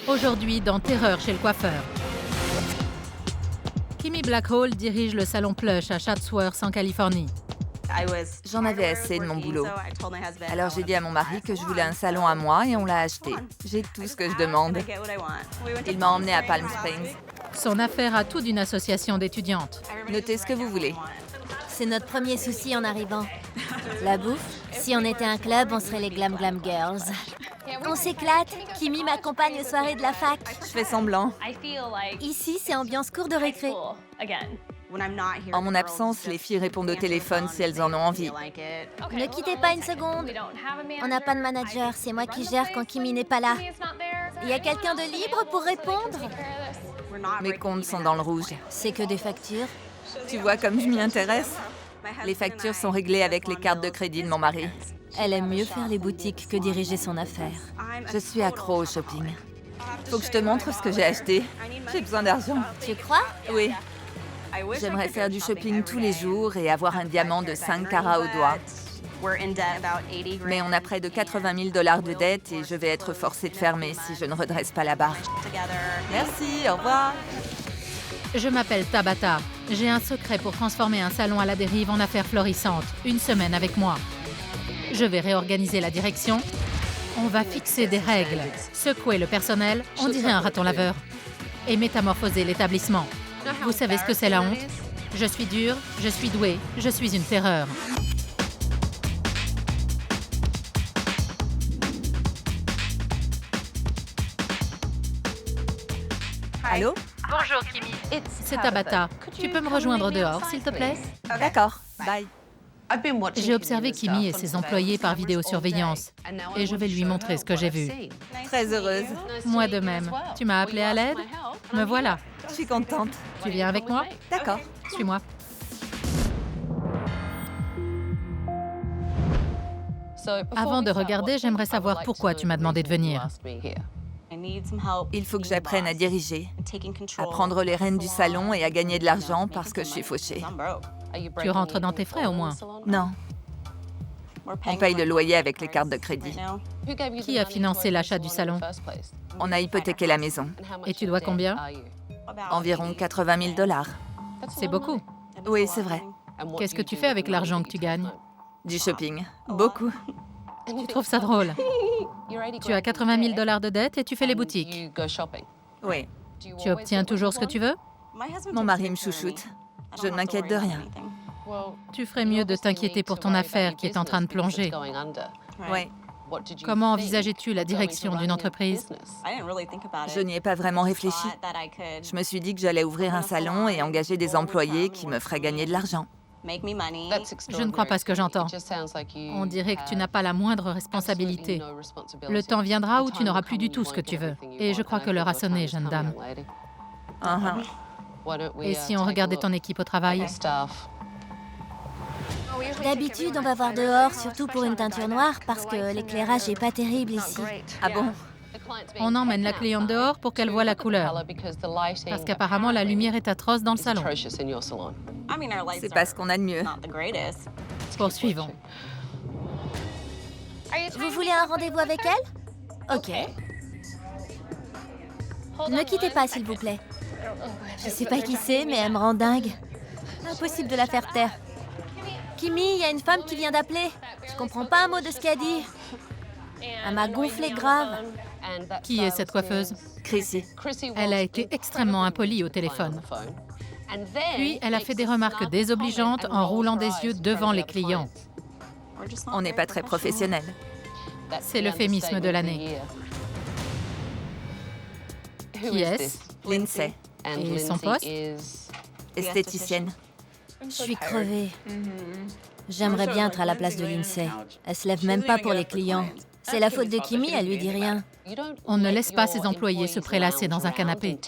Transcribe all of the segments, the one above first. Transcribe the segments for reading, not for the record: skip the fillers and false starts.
Aujourd'hui, dans Terreur chez le coiffeur. Kimmy Blackhall dirige le salon Plush à Chatsworth, en Californie. J'en avais assez de mon boulot. Alors j'ai dit à mon mari que je voulais un salon à moi et on l'a acheté. J'ai tout ce que je demande. Il m'a emmenée à Palm Springs. Son affaire a tout d'une association d'étudiantes. Notez ce que vous voulez. C'est notre premier souci en arrivant. La bouffe. Si on était un club, on serait les Glam Glam Girls. On s'éclate. Kimmy m'accompagne aux soirées de la fac. Je fais semblant. Ici, c'est ambiance cours de récré. En mon absence, les filles répondent au téléphone si elles en ont envie. Ne quittez pas une seconde. On n'a pas de manager, c'est moi qui gère quand Kimmy n'est pas là. Il y a quelqu'un de libre pour répondre? Mes comptes sont dans le rouge. C'est que des factures. Tu vois comme je m'y intéresse? Les factures sont réglées avec les cartes de crédit de mon mari. Elle aime mieux faire les boutiques que diriger son affaire. Je suis accro au shopping. Faut que je te montre ce que j'ai acheté. J'ai besoin d'argent. Tu crois? Oui. J'aimerais faire du shopping tous les jours et avoir un diamant de 5 carats au doigt. Mais on a près de 80 000 $ de dette et je vais être forcée de fermer si je ne redresse pas la barre. Merci, au revoir. Je m'appelle Tabata. J'ai un secret pour transformer un salon à la dérive en affaire florissante. Une semaine avec moi. Je vais réorganiser la direction. On va fixer des règles, secouer le personnel, on dirait un raton laveur, et métamorphoser l'établissement. Vous savez ce que c'est la honte? Je suis dure, je suis douée, je suis une terreur. Allô? Bonjour Kimmy. C'est Tabata. Tu peux me rejoindre dehors, s'il te plaît? D'accord, bye. J'ai observé Kimmy et ses employés par vidéosurveillance et je vais lui montrer ce que j'ai vu. Très heureuse. Moi de même. Tu m'as appelé à l'aide? Me voilà. Je suis contente. Tu viens avec moi? D'accord. Suis-moi. Avant de regarder, j'aimerais savoir pourquoi tu m'as demandé de venir. Il faut que j'apprenne à diriger, à prendre les rênes du salon et à gagner de l'argent parce que je suis fauchée. Tu rentres dans tes frais au moins. Non. On paye le loyer avec les cartes de crédit. Qui a financé l'achat du salon? On a hypothéqué la maison. Et tu dois combien? Environ 80 000 $. C'est beaucoup. Oui, c'est vrai. Qu'est-ce que tu fais avec l'argent que tu gagnes? Du shopping. Beaucoup. Tu trouves ça drôle? Tu as 80 000 $ de dette et tu fais les boutiques. Oui. Tu obtiens toujours ce que tu veux? Mon mari me chouchoute. Je ne m'inquiète de rien. Tu ferais mieux de t'inquiéter pour ton affaire qui est en train de plonger. Oui. Comment envisageais-tu la direction d'une entreprise? Je n'y ai pas vraiment réfléchi. Je me suis dit que j'allais ouvrir un salon et engager des employés qui me feraient gagner de l'argent. Je ne crois pas ce que j'entends. On dirait que tu n'as pas la moindre responsabilité. Le temps viendra où tu n'auras plus du tout ce que tu veux. Et je crois que l'heure a sonné, jeune dame. Et si on regardait ton équipe au travail? D'habitude, on va voir dehors, surtout pour une teinture noire, parce que l'éclairage n'est pas terrible ici. Ah bon? On emmène la cliente dehors pour qu'elle voie la couleur. Parce qu'apparemment, la lumière est atroce dans le salon. C'est pas ce qu'on a de mieux. Poursuivons. Vous voulez un rendez-vous avec elle? OK. Ne quittez pas, s'il vous plaît. Je sais pas qui c'est, mais elle me rend dingue. Impossible de la faire taire. Kimmy, il y a une femme qui vient d'appeler. Je comprends pas un mot de ce qu'elle dit. Elle m'a gonflé grave. Qui est cette coiffeuse? Chrissy. Elle a été extrêmement impolie au téléphone. Puis, elle a fait des remarques désobligeantes en roulant des yeux devant les clients. On n'est pas très professionnels. C'est l'euphémisme de l'année. Qui est-ce? Lindsay, Et son poste? esthéticienne. Je suis crevée. J'aimerais bien être à la place de Lindsay. Elle se lève même pas pour les clients. C'est la faute de Kimmy, elle lui dit rien. On ne laisse pas ses employés se prélasser dans un canapé.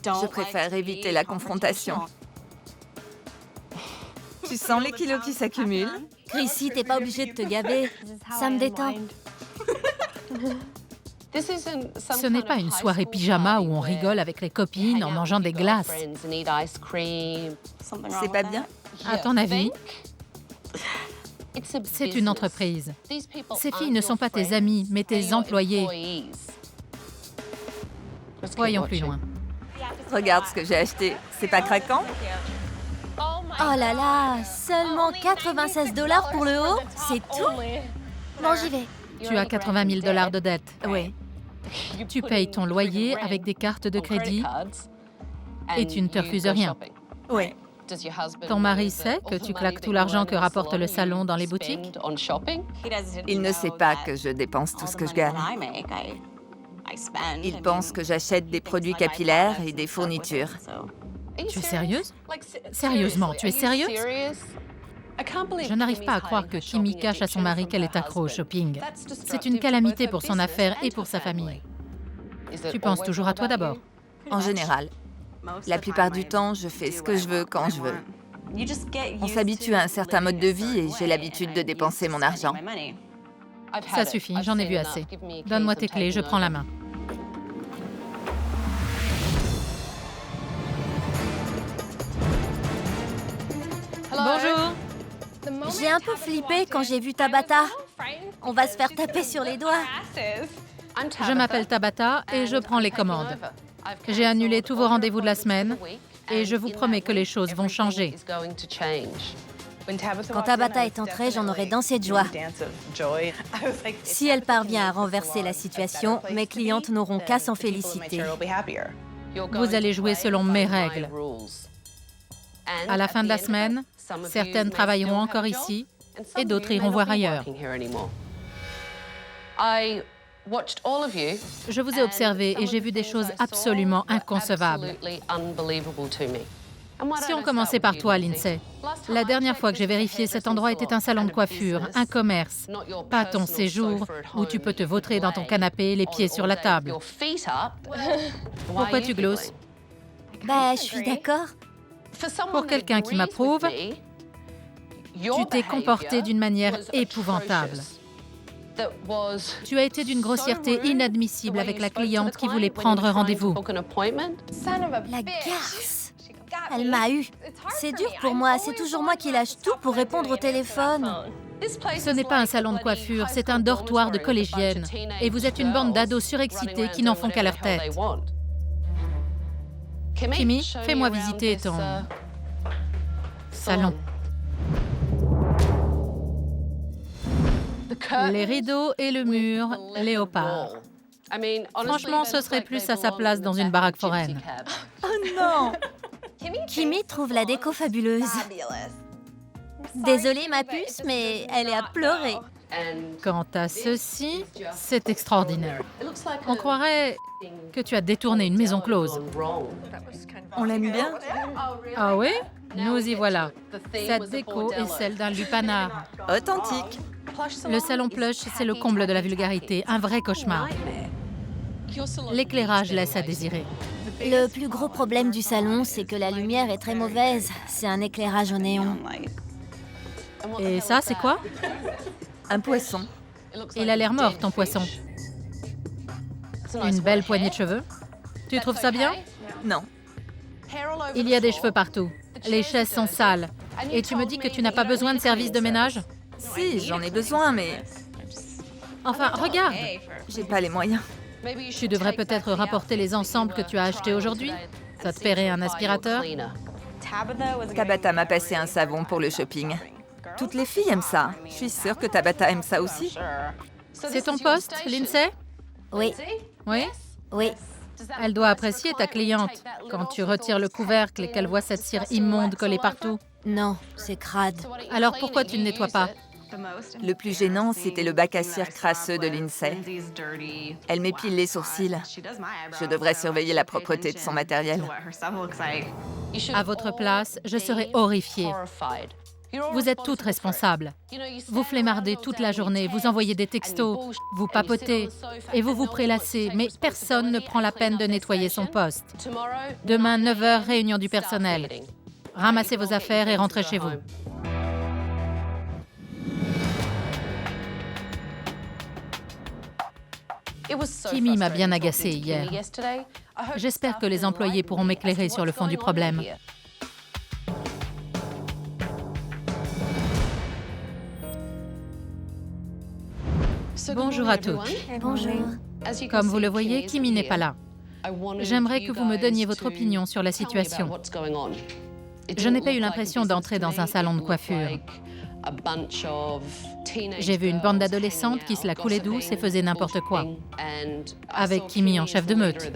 Je préfère éviter la confrontation. Tu sens les kilos qui s'accumulent? Chrissy, t'es pas obligée de te gaver. Ça me détend. Ce n'est pas une soirée pyjama où on rigole avec les copines en mangeant des glaces. C'est pas bien? À ton avis? C'est une entreprise. Ces filles ne sont pas tes amies, mais tes employés. Voyons plus loin. Regarde ce que j'ai acheté. C'est pas craquant? Oh là là, seulement 96 $ pour le haut? C'est tout? Bon, j'y vais. Tu as 80 000 $ de dette. Oui. Tu payes ton loyer avec des cartes de crédit et tu ne te refuses rien. Oui. Ton mari sait que tu claques tout l'argent que rapporte le salon dans les boutiques? Il ne sait pas que je dépense tout ce que je gagne. Il pense que j'achète des produits capillaires et des fournitures. Tu es sérieuse? Sérieusement, tu es sérieuse? Je n'arrive pas à croire que Kimmy cache à son mari qu'elle est accro au shopping. C'est une calamité pour son affaire et pour sa famille. Tu penses toujours à toi d'abord. En général. La plupart du temps, je fais ce que je veux quand je veux. On s'habitue à un certain mode de vie et j'ai l'habitude de dépenser mon argent. Ça suffit, j'en ai vu assez. Donne-moi tes clés, je prends la main. Bonjour. J'ai un peu flippé quand j'ai vu Tabata. On va se faire taper sur les doigts. Je m'appelle Tabata et je prends les commandes. J'ai annulé tous vos rendez-vous de la semaine et je vous promets que les choses vont changer. Quand Tabata est entrée, j'en aurais dansé de joie. Si elle parvient à renverser la situation, mes clientes n'auront qu'à s'en féliciter. Vous allez jouer selon mes règles. À la fin de la semaine, certaines travailleront encore ici et d'autres iront voir ailleurs. Je vous ai observé et j'ai vu des choses absolument inconcevables. Si on commençait par toi, Lindsay. La dernière fois que j'ai vérifié, cet endroit était un salon de coiffure, un commerce, pas ton séjour où tu peux te vautrer dans ton canapé, les pieds sur la table. Pourquoi tu glousses? Bah, je suis d'accord. Pour quelqu'un qui m'approuve, tu t'es comporté d'une manière épouvantable. Tu as été d'une grossièreté inadmissible avec la cliente qui voulait prendre rendez-vous. La garce. Elle m'a eu. C'est dur pour moi, c'est toujours moi qui lâche tout pour répondre au téléphone. Ce n'est pas un salon de coiffure, c'est un dortoir de collégiennes. Et vous êtes une bande d'ados surexcités qui n'en font qu'à leur tête. Kimmy, fais-moi visiter ton salon. Les rideaux et le mur, léopard. Franchement, ce serait plus à sa place dans une baraque foraine. Oh non! Kimmy trouve la déco fabuleuse. Désolée, ma puce, mais elle est à pleurer. Quant à ceci, c'est extraordinaire. On croirait que tu as détourné une maison close. On l'aime bien? Ah oui? Nous y voilà. Cette déco est celle d'un lupanar. Authentique. Le salon plush, c'est le comble de la vulgarité, un vrai cauchemar. L'éclairage laisse à désirer. Le plus gros problème du salon, c'est que la lumière est très mauvaise. C'est un éclairage au néon. Et ça, c'est quoi? Un poisson. Il a l'air mort, ton poisson. Une belle poignée de cheveux. Tu trouves ça bien? Non. Il y a des cheveux partout. Les chaises sont sales. Et tu me dis que tu n'as pas besoin de service de ménage? Si, j'en ai besoin, mais Enfin, regarde. j'ai pas les moyens. Tu devrais peut-être rapporter les ensembles que tu as achetés aujourd'hui. Ça te paierait un aspirateur? Tabata m'a passé un savon pour le shopping. Toutes les filles aiment ça. Je suis sûre que Tabata aime ça aussi. C'est ton poste, Lindsay? Oui, Oui? oui. Elle doit apprécier ta cliente quand tu retires le couvercle et qu'elle voit cette cire immonde collée partout. Non, c'est crade. Alors pourquoi tu ne nettoies pas? Le plus gênant, c'était le bac à cire crasseux de Lindsay. Elle m'épile les sourcils. Je devrais surveiller la propreté de son matériel. À votre place, je serais horrifiée. Vous êtes toutes responsables. Vous flémardez toute la journée, vous envoyez des textos, vous papotez et vous vous prélassez, mais personne ne prend la peine de nettoyer son poste. Demain, 9h, réunion du personnel. Ramassez vos affaires et rentrez chez vous. Kimmy m'a bien agacée hier. J'espère que les employés pourront m'éclairer sur le fond du problème. Bonjour à tous. Bonjour. Comme vous le voyez, Kimmy n'est pas là. J'aimerais que vous me donniez votre opinion sur la situation. Je n'ai pas eu l'impression d'entrer dans un salon de coiffure. J'ai vu une bande d'adolescentes qui se la coulaient douce et faisaient n'importe quoi, avec Kimmy en chef de meute.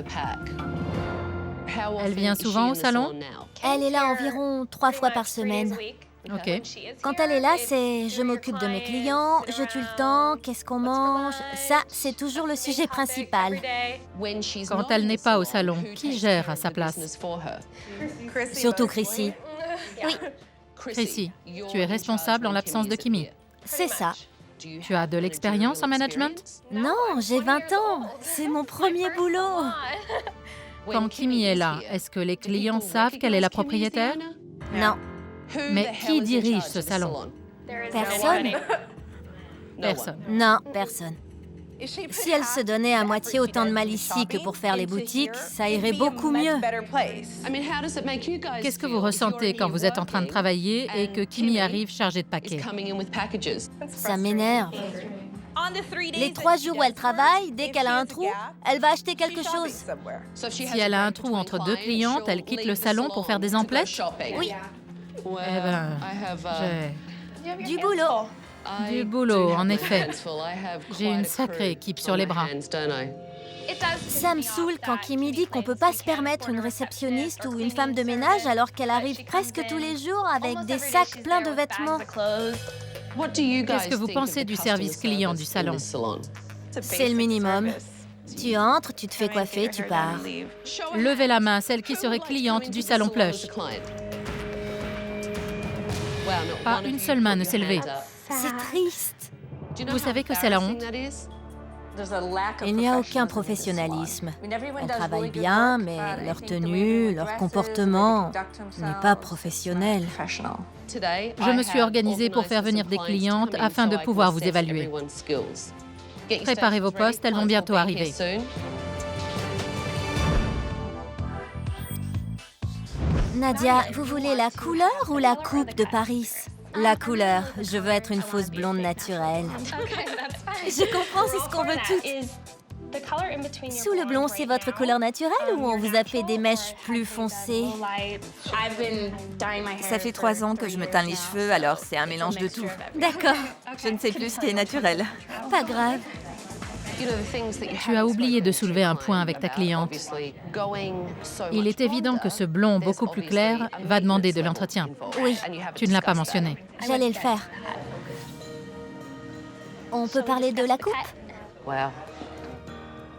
Elle vient souvent au salon? Elle est là environ 3 fois par semaine. Ok. Quand elle est là, c'est je m'occupe de mes clients, je tue le temps, qu'est-ce qu'on mange. Ça, c'est toujours le sujet principal. Quand elle n'est pas au salon, qui gère à sa place? Surtout Chrissy. Oui, Chrissy, tu es responsable en l'absence de Kimmy. c'est ça. Tu as de l'expérience en management? Non, j'ai 20 ans. C'est mon premier boulot. Quand Kimmy est là, est-ce que les clients savent qu'elle est la propriétaire? Non, Mais qui dirige ce salon? personne. Personne. Non, personne. Si elle se donnait à moitié autant de mal ici que pour faire les boutiques, ça irait beaucoup mieux. Qu'est-ce que vous ressentez quand vous êtes en train de travailler et que Kimmy arrive chargée de paquets? Ça m'énerve. Les 3 jours où elle travaille, dès qu'elle a un trou, elle va acheter quelque chose. Si elle a un trou entre 2 clientes, elle quitte le salon pour faire des emplettes? Oui, Eh ben, j'ai du boulot. du boulot, en effet. J'ai une sacrée équipe sur les bras. Ça me saoule quand Kimmy dit qu'on peut pas se permettre une réceptionniste ou une femme de ménage alors qu'elle arrive presque tous les jours avec des sacs pleins de vêtements. Qu'est-ce que vous pensez du service client du salon? C'est le minimum. Tu entres, tu te fais coiffer, tu pars. Levez la main, celle qui serait cliente du salon Plush. Pas une seule main ne s'est levée. C'est triste. Vous savez que c'est la honte? Il n'y a aucun professionnalisme. Elles travaillent bien, mais leur tenue, leur comportement n'est pas professionnel. Je me suis organisée pour faire venir des clientes afin de pouvoir vous évaluer. Préparez vos postes, elles vont bientôt arriver. Nadia, vous voulez la couleur ou la coupe de Paris? La couleur. Je veux être une fausse blonde naturelle. Je comprends, c'est ce qu'on veut toutes. Sous le blond, c'est votre couleur naturelle ou on vous a fait des mèches plus foncées? Ça fait 3 ans que je me teins les cheveux, alors c'est un mélange de tout. D'accord, Je ne sais plus ce qui est naturel. pas grave. Tu as oublié de soulever un point avec ta cliente. Il est évident que ce blond beaucoup plus clair va demander de l'entretien. Oui, Tu ne l'as pas mentionné. j'allais le faire. On peut parler de la coupe?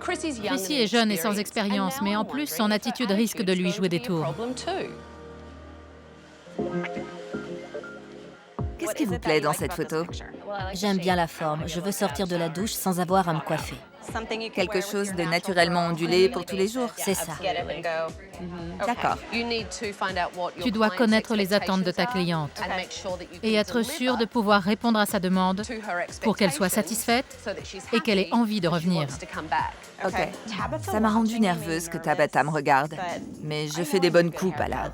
Chrissy est jeune et sans expérience, mais en plus, son attitude risque de lui jouer des tours. Qu'est-ce qui vous plaît dans cette photo? J'aime bien la forme. Je veux sortir de la douche sans avoir à me coiffer. Quelque chose de naturellement ondulé pour tous les jours? C'est ça. D'accord. Tu dois connaître les attentes de ta cliente et être sûr de pouvoir répondre à sa demande pour qu'elle soit satisfaite et qu'elle ait envie de revenir. Ok. Ça m'a rendue nerveuse que Tabata me regarde, mais je fais des bonnes coupes alors.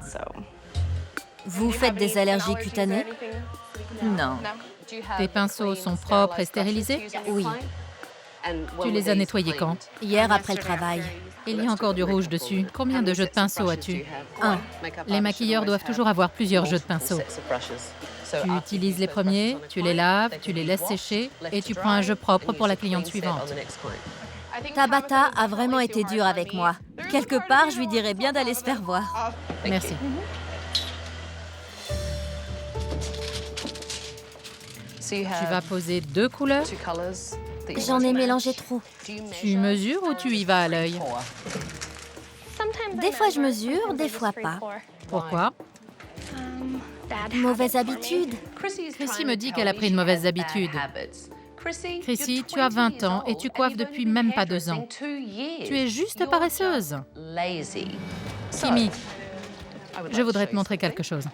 Vous faites des allergies cutanées? Non. Tes pinceaux sont propres et stérilisés? Oui. Tu les as nettoyés quand? Hier après le travail. Il y a encore du rouge dessus. Combien de jeux de pinceaux as-tu? 1. Les maquilleurs doivent toujours avoir plusieurs jeux de pinceaux. Tu utilises les premiers, tu les laves, tu les laisses sécher et tu prends un jeu propre pour la cliente suivante. Tabata a vraiment été dure avec moi. Quelque part, je lui dirais bien d'aller se faire voir. Merci. Tu vas poser 2 couleurs? J'en ai mélangé trop. Tu mesures ou tu y vas à l'œil? Des fois je mesure, des fois pas. Pourquoi? Mauvaise habitude. Chrissy me dit qu'elle a pris une mauvaise habitude. Chrissy, tu as 20 ans et tu coiffes depuis même pas 2 ans. Tu es juste paresseuse. Kimmy, je voudrais te montrer quelque chose.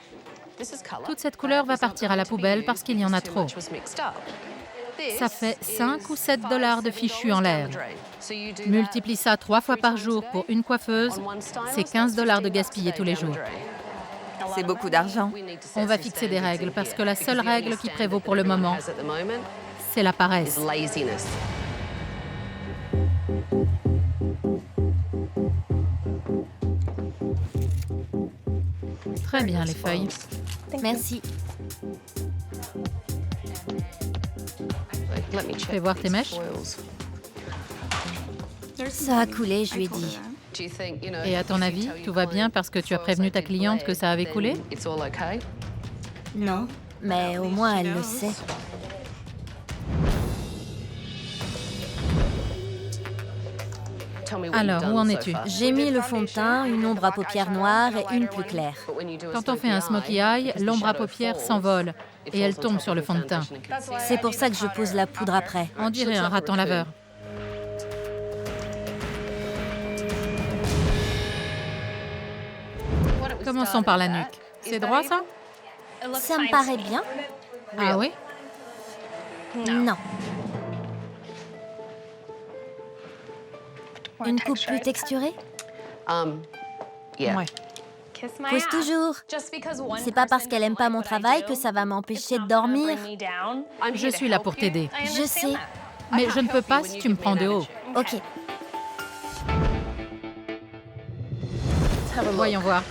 Toute cette couleur va partir à la poubelle parce qu'il y en a trop. Ça fait 5 ou 7 $ de fichus en l'air. Multiplie ça 3 fois par jour pour une coiffeuse, c'est 15 $ de gaspillés tous les jours. C'est beaucoup d'argent. On va fixer des règles parce que la seule règle qui prévaut pour le moment, c'est la paresse. Très bien, les feuilles. Merci. Fais voir tes mèches. Ça a coulé, je lui ai dit. Et à ton avis, tout va bien parce que tu as prévenu ta cliente que ça avait coulé? Non, mais au moins elle le sait. Alors, où en es-tu? J'ai mis le fond de teint, une ombre à paupières noires et une plus claire. Quand on fait un smokey eye, l'ombre à paupières s'envole et elle tombe sur le fond de teint. C'est pour ça que je pose la poudre après. On dirait un raton laveur. Commençons par la nuque. C'est droit, ça? Ça me paraît bien? Ah oui? Non. Une coupe plus texturée? Ouais. Pose toujours. C'est pas parce qu'elle aime pas mon travail que ça va m'empêcher de dormir. Je suis là pour t'aider. Je sais. Mais je ne peux pas si tu me prends de haut. Ok. Voyons voir.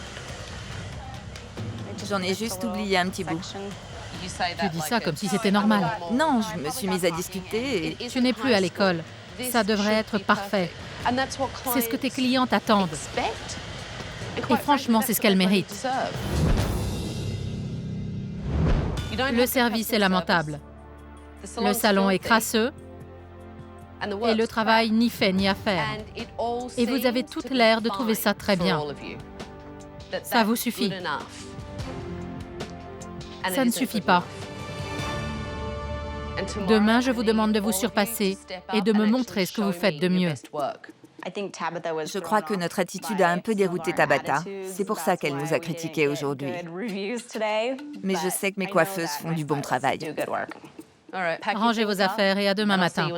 J'en ai juste oublié un petit bout. Tu dis ça comme si c'était normal. Non, je me suis mise à discuter et... Tu n'es plus à l'école. Ça devrait être parfait. C'est ce que tes clientes attendent. Et franchement, c'est ce qu'elles méritent. Le service est lamentable. Le salon est crasseux. Et le travail ni fait ni à faire. Et vous avez toute l'air de trouver ça très bien. Ça vous suffit. Ça ne suffit pas. Demain, je vous demande de vous surpasser et de me montrer ce que vous faites de mieux. Je crois que notre attitude a un peu dérouté Tabata. C'est pour ça qu'elle nous a critiqués aujourd'hui. Mais je sais que mes coiffeuses font du bon travail. Rangez vos affaires et à demain matin.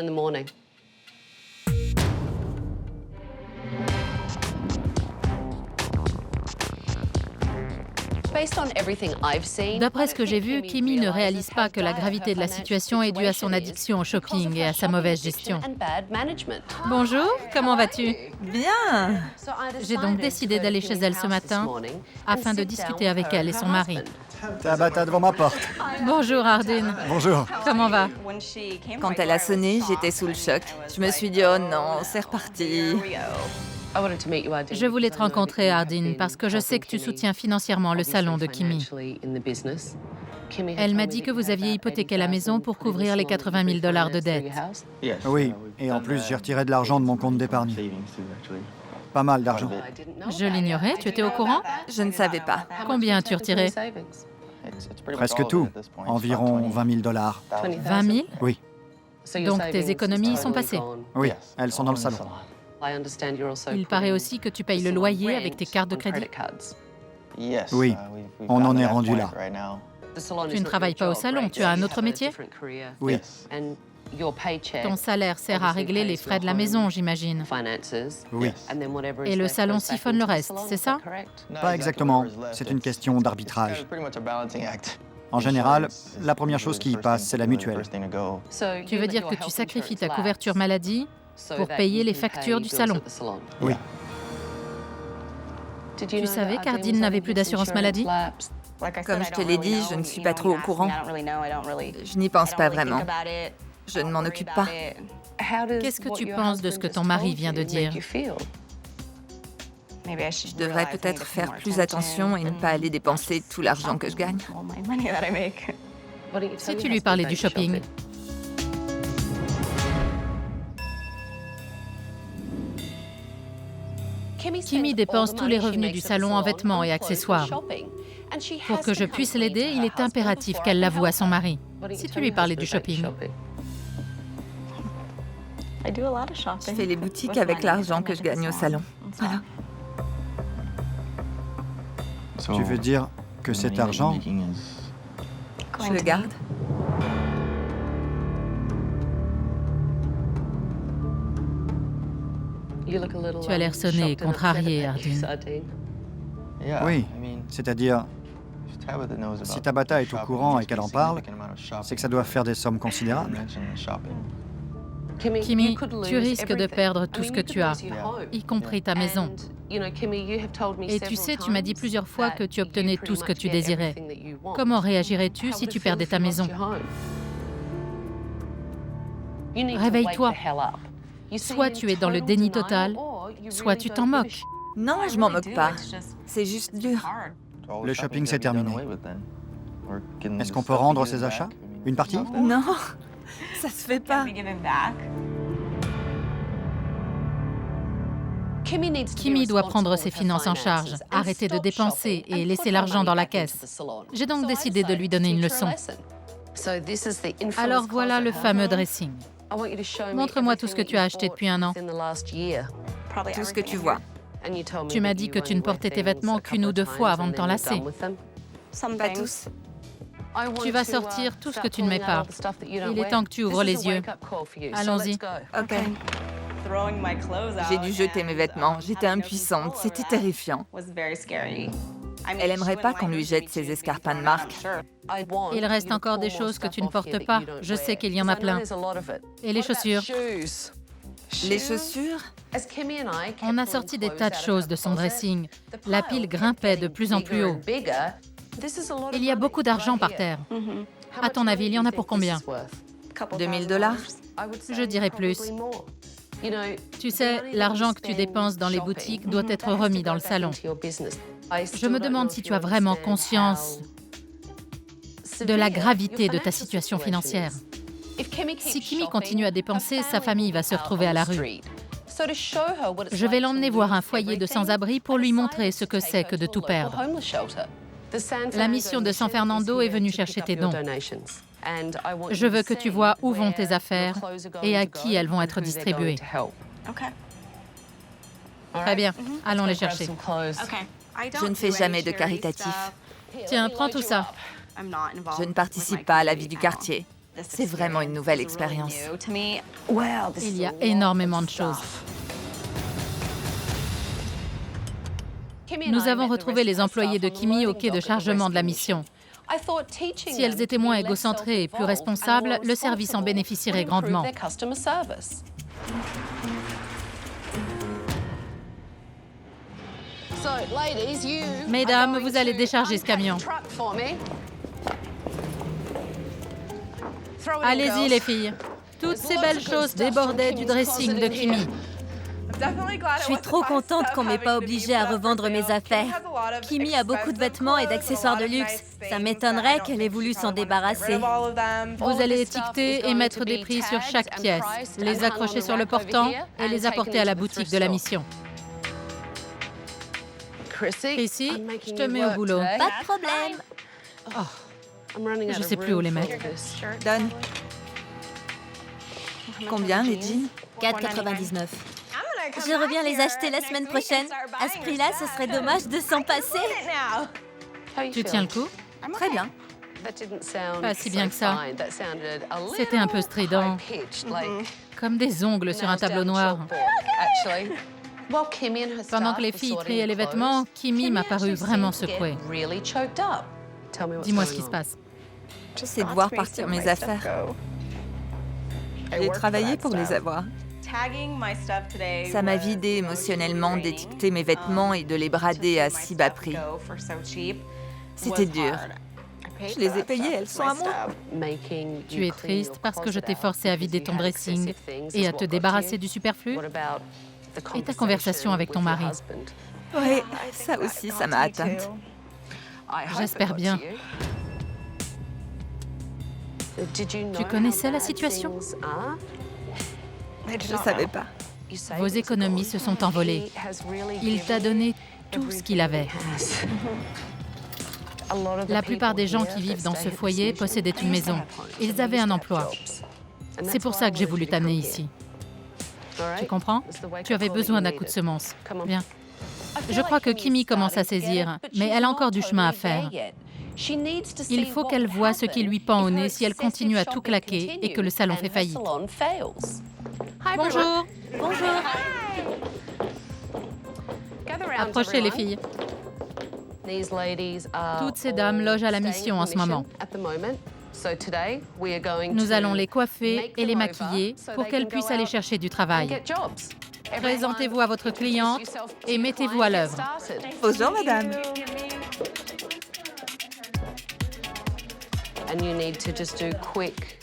D'après ce que j'ai vu, Kimi ne réalise pas que la gravité de la situation est due à son addiction au shopping et à sa mauvaise gestion. Bonjour, comment vas-tu? Bien! J'ai donc décidé d'aller chez elle ce matin afin de discuter avec elle et son mari. Tabata devant ma porte. Bonjour Ardine, Bonjour. comment va? Quand elle a sonné, j'étais sous le choc. Je me suis dit, oh non, c'est reparti. Je voulais te rencontrer, Ardine, parce que je sais que tu soutiens financièrement le salon de Kimi. Elle m'a dit que vous aviez hypothéqué la maison pour couvrir les 80 000 $ de dette. Oui, et en plus, j'ai retiré de l'argent de mon compte d'épargne. Pas mal d'argent. Je l'ignorais, tu étais au courant? Je ne savais pas. Combien as-tu retiré? Presque tout. Environ 20 000 $. 20 000? Oui, Donc tes économies y sont passées. oui, elles sont dans le salon. Il paraît aussi que tu payes le loyer avec tes cartes de crédit. Oui, on en est rendu là. Tu ne travailles pas au salon, tu as un autre métier? Oui, Ton salaire sert à régler les frais de la maison, j'imagine. oui. Et le salon siphonne le reste, c'est ça? Pas exactement. C'est une question d'arbitrage. En général, la première chose qui y passe, c'est la mutuelle. Tu veux dire que tu sacrifies ta couverture maladie pour payer les factures du salon? Oui. Tu savais qu'Ardine n'avait plus d'assurance maladie? Comme je te l'ai dit, je ne suis pas trop au courant. Je n'y pense pas vraiment. Je ne m'en occupe pas. Qu'est-ce que tu penses de ce que ton mari vient de dire? Je devrais peut-être faire plus attention et ne pas aller dépenser tout l'argent que je gagne. Si tu lui parlais du shopping? Kimi dépense tous les revenus du salon en vêtements et accessoires. Pour que je puisse l'aider, il est impératif qu'elle l'avoue à son mari. Si tu lui parlais du shopping? Je fais les boutiques avec l'argent que je gagne au salon. Voilà. Tu veux dire que cet argent, Je le garde. Tu as l'air sonné et contrarié, Ardine. oui, c'est-à-dire, si Tabata est au courant et qu'elle en parle, c'est que ça doit faire des sommes considérables. Kimi, tu risques de perdre tout ce que tu as, y compris ta maison. Et tu sais, tu m'as dit plusieurs fois que tu obtenais tout ce que tu désirais. Comment réagirais-tu si tu perdais ta maison? Réveille-toi. Soit tu es dans le déni total, soit tu t'en moques. Non, je m'en moque pas. C'est juste dur. Le shopping s'est terminé. Est-ce qu'on peut rendre ces achats? Une partie? Non, ça se fait pas. Kimi doit prendre ses finances en charge, arrêter de dépenser et laisser l'argent dans la caisse. J'ai donc décidé de lui donner une leçon. Alors voilà le fameux dressing. Montre-moi tout ce que tu as acheté depuis un an. Tout ce que tu vois. Tu m'as dit que tu ne portais tes vêtements qu'une ou deux fois avant de t'en lasser. Pas tous. Tu vas sortir tout ce que tu ne mets pas. Il est temps que tu ouvres les yeux. Allons-y. Ok. J'ai dû jeter mes vêtements. J'étais impuissante. C'était terrifiant. Elle aimerait pas qu'on lui jette ses escarpins de marque. Il reste encore des choses que tu ne portes pas. Je sais qu'il y en a plein. Et les chaussures? Les chaussures? On a sorti des tas de choses de son dressing. La pile grimpait de plus en plus haut. Il y a beaucoup d'argent par terre. À ton avis, il y en a pour combien? $2000? Je dirais plus. Tu sais, l'argent que tu dépenses dans les boutiques doit être remis dans le salon. Je me demande si tu as vraiment conscience de la gravité de ta situation financière. Si Kimi continue à dépenser, sa famille va se retrouver à la rue. Je vais l'emmener voir un foyer de sans-abri pour lui montrer ce que c'est que de tout perdre. La mission de San Fernando est venue chercher tes dons. Je veux que tu vois où vont tes affaires et à qui elles vont être distribuées. Très bien, allons les chercher. Je ne fais jamais de caritatif. Tiens, prends tout ça. Je ne participe pas à la vie du quartier. C'est vraiment une nouvelle expérience. Il y a énormément de choses. Nous avons retrouvé les employés de Kimi au quai de chargement de la mission. Si elles étaient moins égocentrées et plus responsables, le service en bénéficierait grandement. Mesdames, vous allez décharger ce camion. Allez-y, les filles. Toutes ces belles choses débordaient du dressing de Kimi. Je suis trop contente qu'on m'ait pas obligée à revendre mes affaires. Kimi a beaucoup de vêtements et d'accessoires de luxe. Ça m'étonnerait qu'elle ait voulu s'en débarrasser. Vous allez étiqueter et mettre des prix sur chaque pièce, les accrocher sur le portant et les apporter à la boutique de la mission. Chrissy, je te mets au boulot. Pas de problème. Je ne sais plus où les mettre. Donne. Combien les jeans? $4,99. Je reviens les acheter la semaine prochaine. À ce prix-là, ce serait dommage de s'en passer. Tu tiens le coup? Très bien. Pas si bien que ça. C'était un peu strident. Comme des ongles sur un tableau noir. Pendant que les filles triaient les vêtements, Kimi m'a paru vraiment secouée. Dis-moi ce qui se passe. C'est de voir partir mes affaires. J'ai travaillé pour les avoir. Ça m'a vidé émotionnellement d'étiqueter mes vêtements et de les brader à si bas prix. C'était dur. Je les ai payés, elles sont à moi. Tu es triste parce que je t'ai forcé à vider ton dressing et à te débarrasser du superflu? Et ta conversation avec ton mari? Oui, ça aussi, ça m'a atteinte. J'espère bien. Tu connaissais la situation? Je ne savais pas. Vos économies se sont envolées. Il t'a donné tout ce qu'il avait. La plupart des gens qui vivent dans ce foyer possédaient une maison. Ils avaient un emploi. C'est pour ça que j'ai voulu t'amener ici. Tu comprends? Tu avais besoin d'un coup de semonce. Viens. Je crois que Kimi commence à saisir, mais elle a encore du chemin à faire. Il faut qu'elle voie ce qui lui pend au nez si elle continue à tout claquer et que le salon fait faillite. Bonjour. Bonjour. Approchez les filles. Toutes ces dames logent à la mission en ce moment. Nous allons les coiffer et les maquiller pour qu'elles puissent aller chercher du travail. Présentez-vous à votre cliente et mettez-vous à l'œuvre. Bonjour, madame.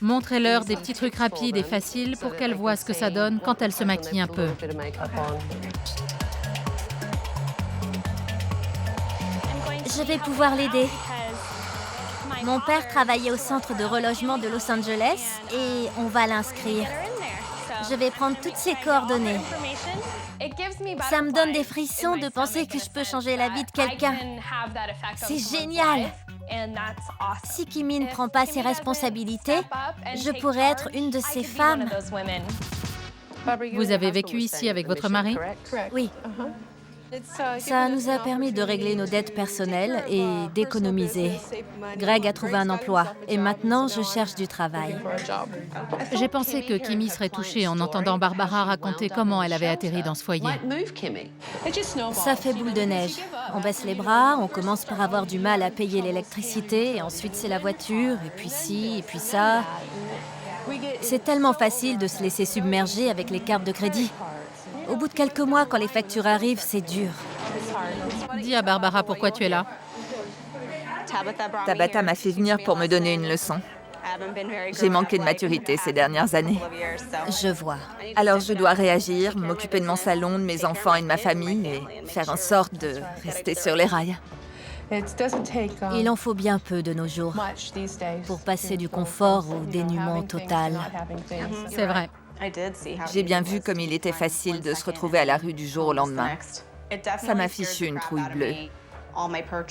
Montrez-leur des petits trucs rapides et faciles pour qu'elles voient ce que ça donne quand elles se maquillent un peu. Je vais pouvoir l'aider. Mon père travaillait au centre de relogement de Los Angeles et on va l'inscrire. Je vais prendre toutes ses coordonnées. Ça me donne des frissons de penser que je peux changer la vie de quelqu'un. C'est génial! Si Kimmy ne prend pas ses responsabilités, je pourrais être une de ces femmes. Vous avez vécu ici avec votre mari? Oui. Ça nous a permis de régler nos dettes personnelles et d'économiser. Greg a trouvé un emploi et maintenant je cherche du travail. J'ai pensé que Kimmy serait touchée en entendant Barbara raconter comment elle avait atterri dans ce foyer. Ça fait boule de neige. On baisse les bras, on commence par avoir du mal à payer l'électricité, et ensuite c'est la voiture, et puis ci, et puis ça. C'est tellement facile de se laisser submerger avec les cartes de crédit. Au bout de quelques mois, quand les factures arrivent, c'est dur. Dis à Barbara pourquoi tu es là. Tabata m'a fait venir pour me donner une leçon. J'ai manqué de maturité ces dernières années. Je vois. Alors je dois réagir, m'occuper de mon salon, de mes enfants et de ma famille et faire en sorte de rester sur les rails. Il en faut bien peu de nos jours pour passer du confort au dénuement total. C'est vrai. J'ai bien vu comme il était facile de se retrouver à la rue du jour au lendemain. Ça m'a fichu une trouille bleue.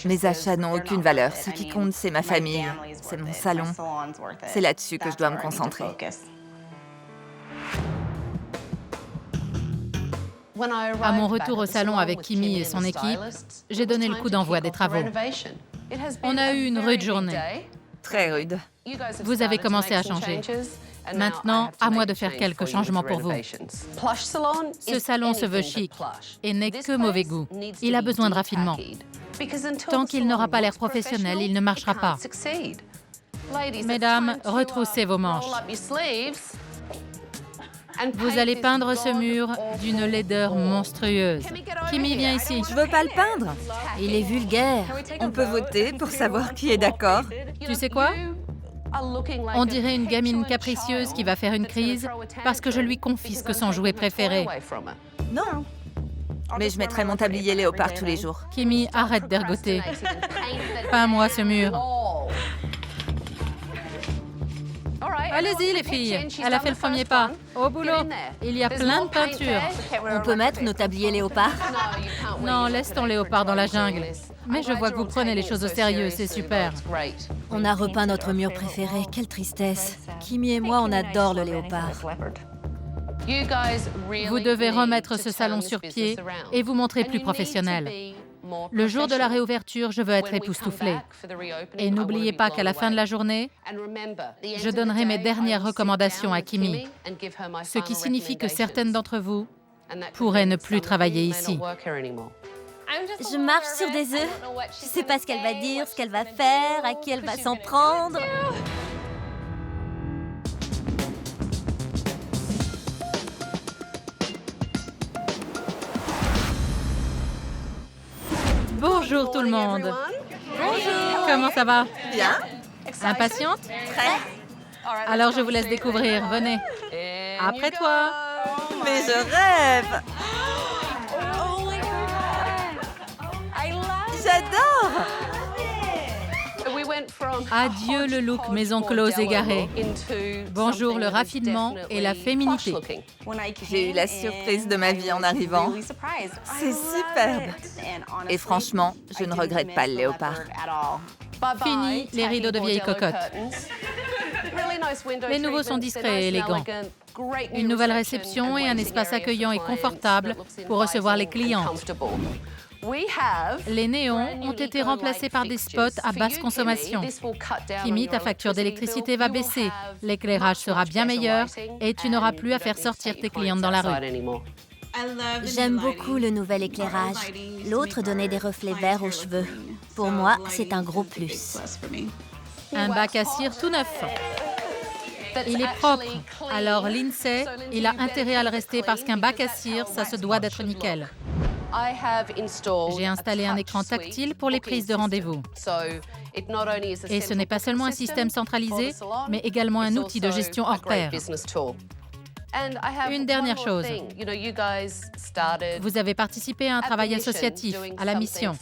Mes achats n'ont aucune valeur. Ce qui compte, c'est ma famille, c'est mon salon. C'est là-dessus que je dois me concentrer. À mon retour au salon avec Kimmy et son équipe, j'ai donné le coup d'envoi des travaux. On a eu une rude journée. Très rude. Vous avez commencé à changer. Maintenant, à moi de faire quelques changements pour vous. Ce salon se veut chic et n'est que mauvais goût. Il a besoin de raffinement. Tant qu'il n'aura pas l'air professionnel, il ne marchera pas. Mesdames, retroussez vos manches. Vous allez peindre ce mur d'une laideur monstrueuse. Kimmy, viens ici. Je veux pas le peindre. Il est vulgaire. On peut voter pour savoir qui est d'accord. Tu sais quoi? On dirait une gamine capricieuse qui va faire une crise parce que je lui confisque son jouet préféré. Non. Mais je mettrai mon tablier léopard tous les jours. Kimmy, arrête d'ergoter. Peins-moi ce mur. Allez-y, les filles. Elle a fait le premier pas. Au boulot. Il y a plein de peintures. On peut mettre nos tabliers léopards? Non, laisse ton léopard dans la jungle. Mais je vois que vous prenez les choses au sérieux, c'est super. On a repeint notre mur préféré. Quelle tristesse. Kimmy et moi, on adore le léopard. Vous devez remettre ce salon sur pied et vous montrer plus professionnel. Le jour de la réouverture, je veux être époustouflée. Et n'oubliez pas qu'à la fin de la journée, je donnerai mes dernières recommandations à Kimmy, ce qui signifie que certaines d'entre vous pourraient ne plus travailler ici. Je marche sur des œufs. Je sais pas ce qu'elle va dire, ce qu'elle va faire, à qui elle va s'en prendre. Bonjour tout le monde. Bonjour. Comment ça va? Bien. Impatiente? Très. Alors je vous laisse découvrir. Venez. Après toi. Mais je rêve. J'adore. Adieu le look maison close égaré. Bonjour le raffinement et la féminité. J'ai eu la surprise de ma vie en arrivant. C'est superbe. Et franchement, je ne regrette pas le léopard. Fini les rideaux de vieilles cocottes. Les nouveaux sont discrets et élégants. Une nouvelle réception et un espace accueillant et confortable pour recevoir les clientes. Les néons ont été remplacés par des spots à basse consommation. Kimmy, ta facture d'électricité va baisser, l'éclairage sera bien meilleur et tu n'auras plus à faire sortir tes clientes dans la rue. J'aime beaucoup le nouvel éclairage. L'autre donnait des reflets verts aux cheveux. Pour moi, c'est un gros plus. Un bac à cire tout neuf. Il est propre. Alors Lindsay, il a intérêt à le rester parce qu'un bac à cire, ça se doit d'être nickel. J'ai installé un écran tactile pour les prises de rendez-vous. Et ce n'est pas seulement un système centralisé, mais également un outil de gestion hors pair. Une dernière chose. Vous avez participé à un travail associatif, à la mission.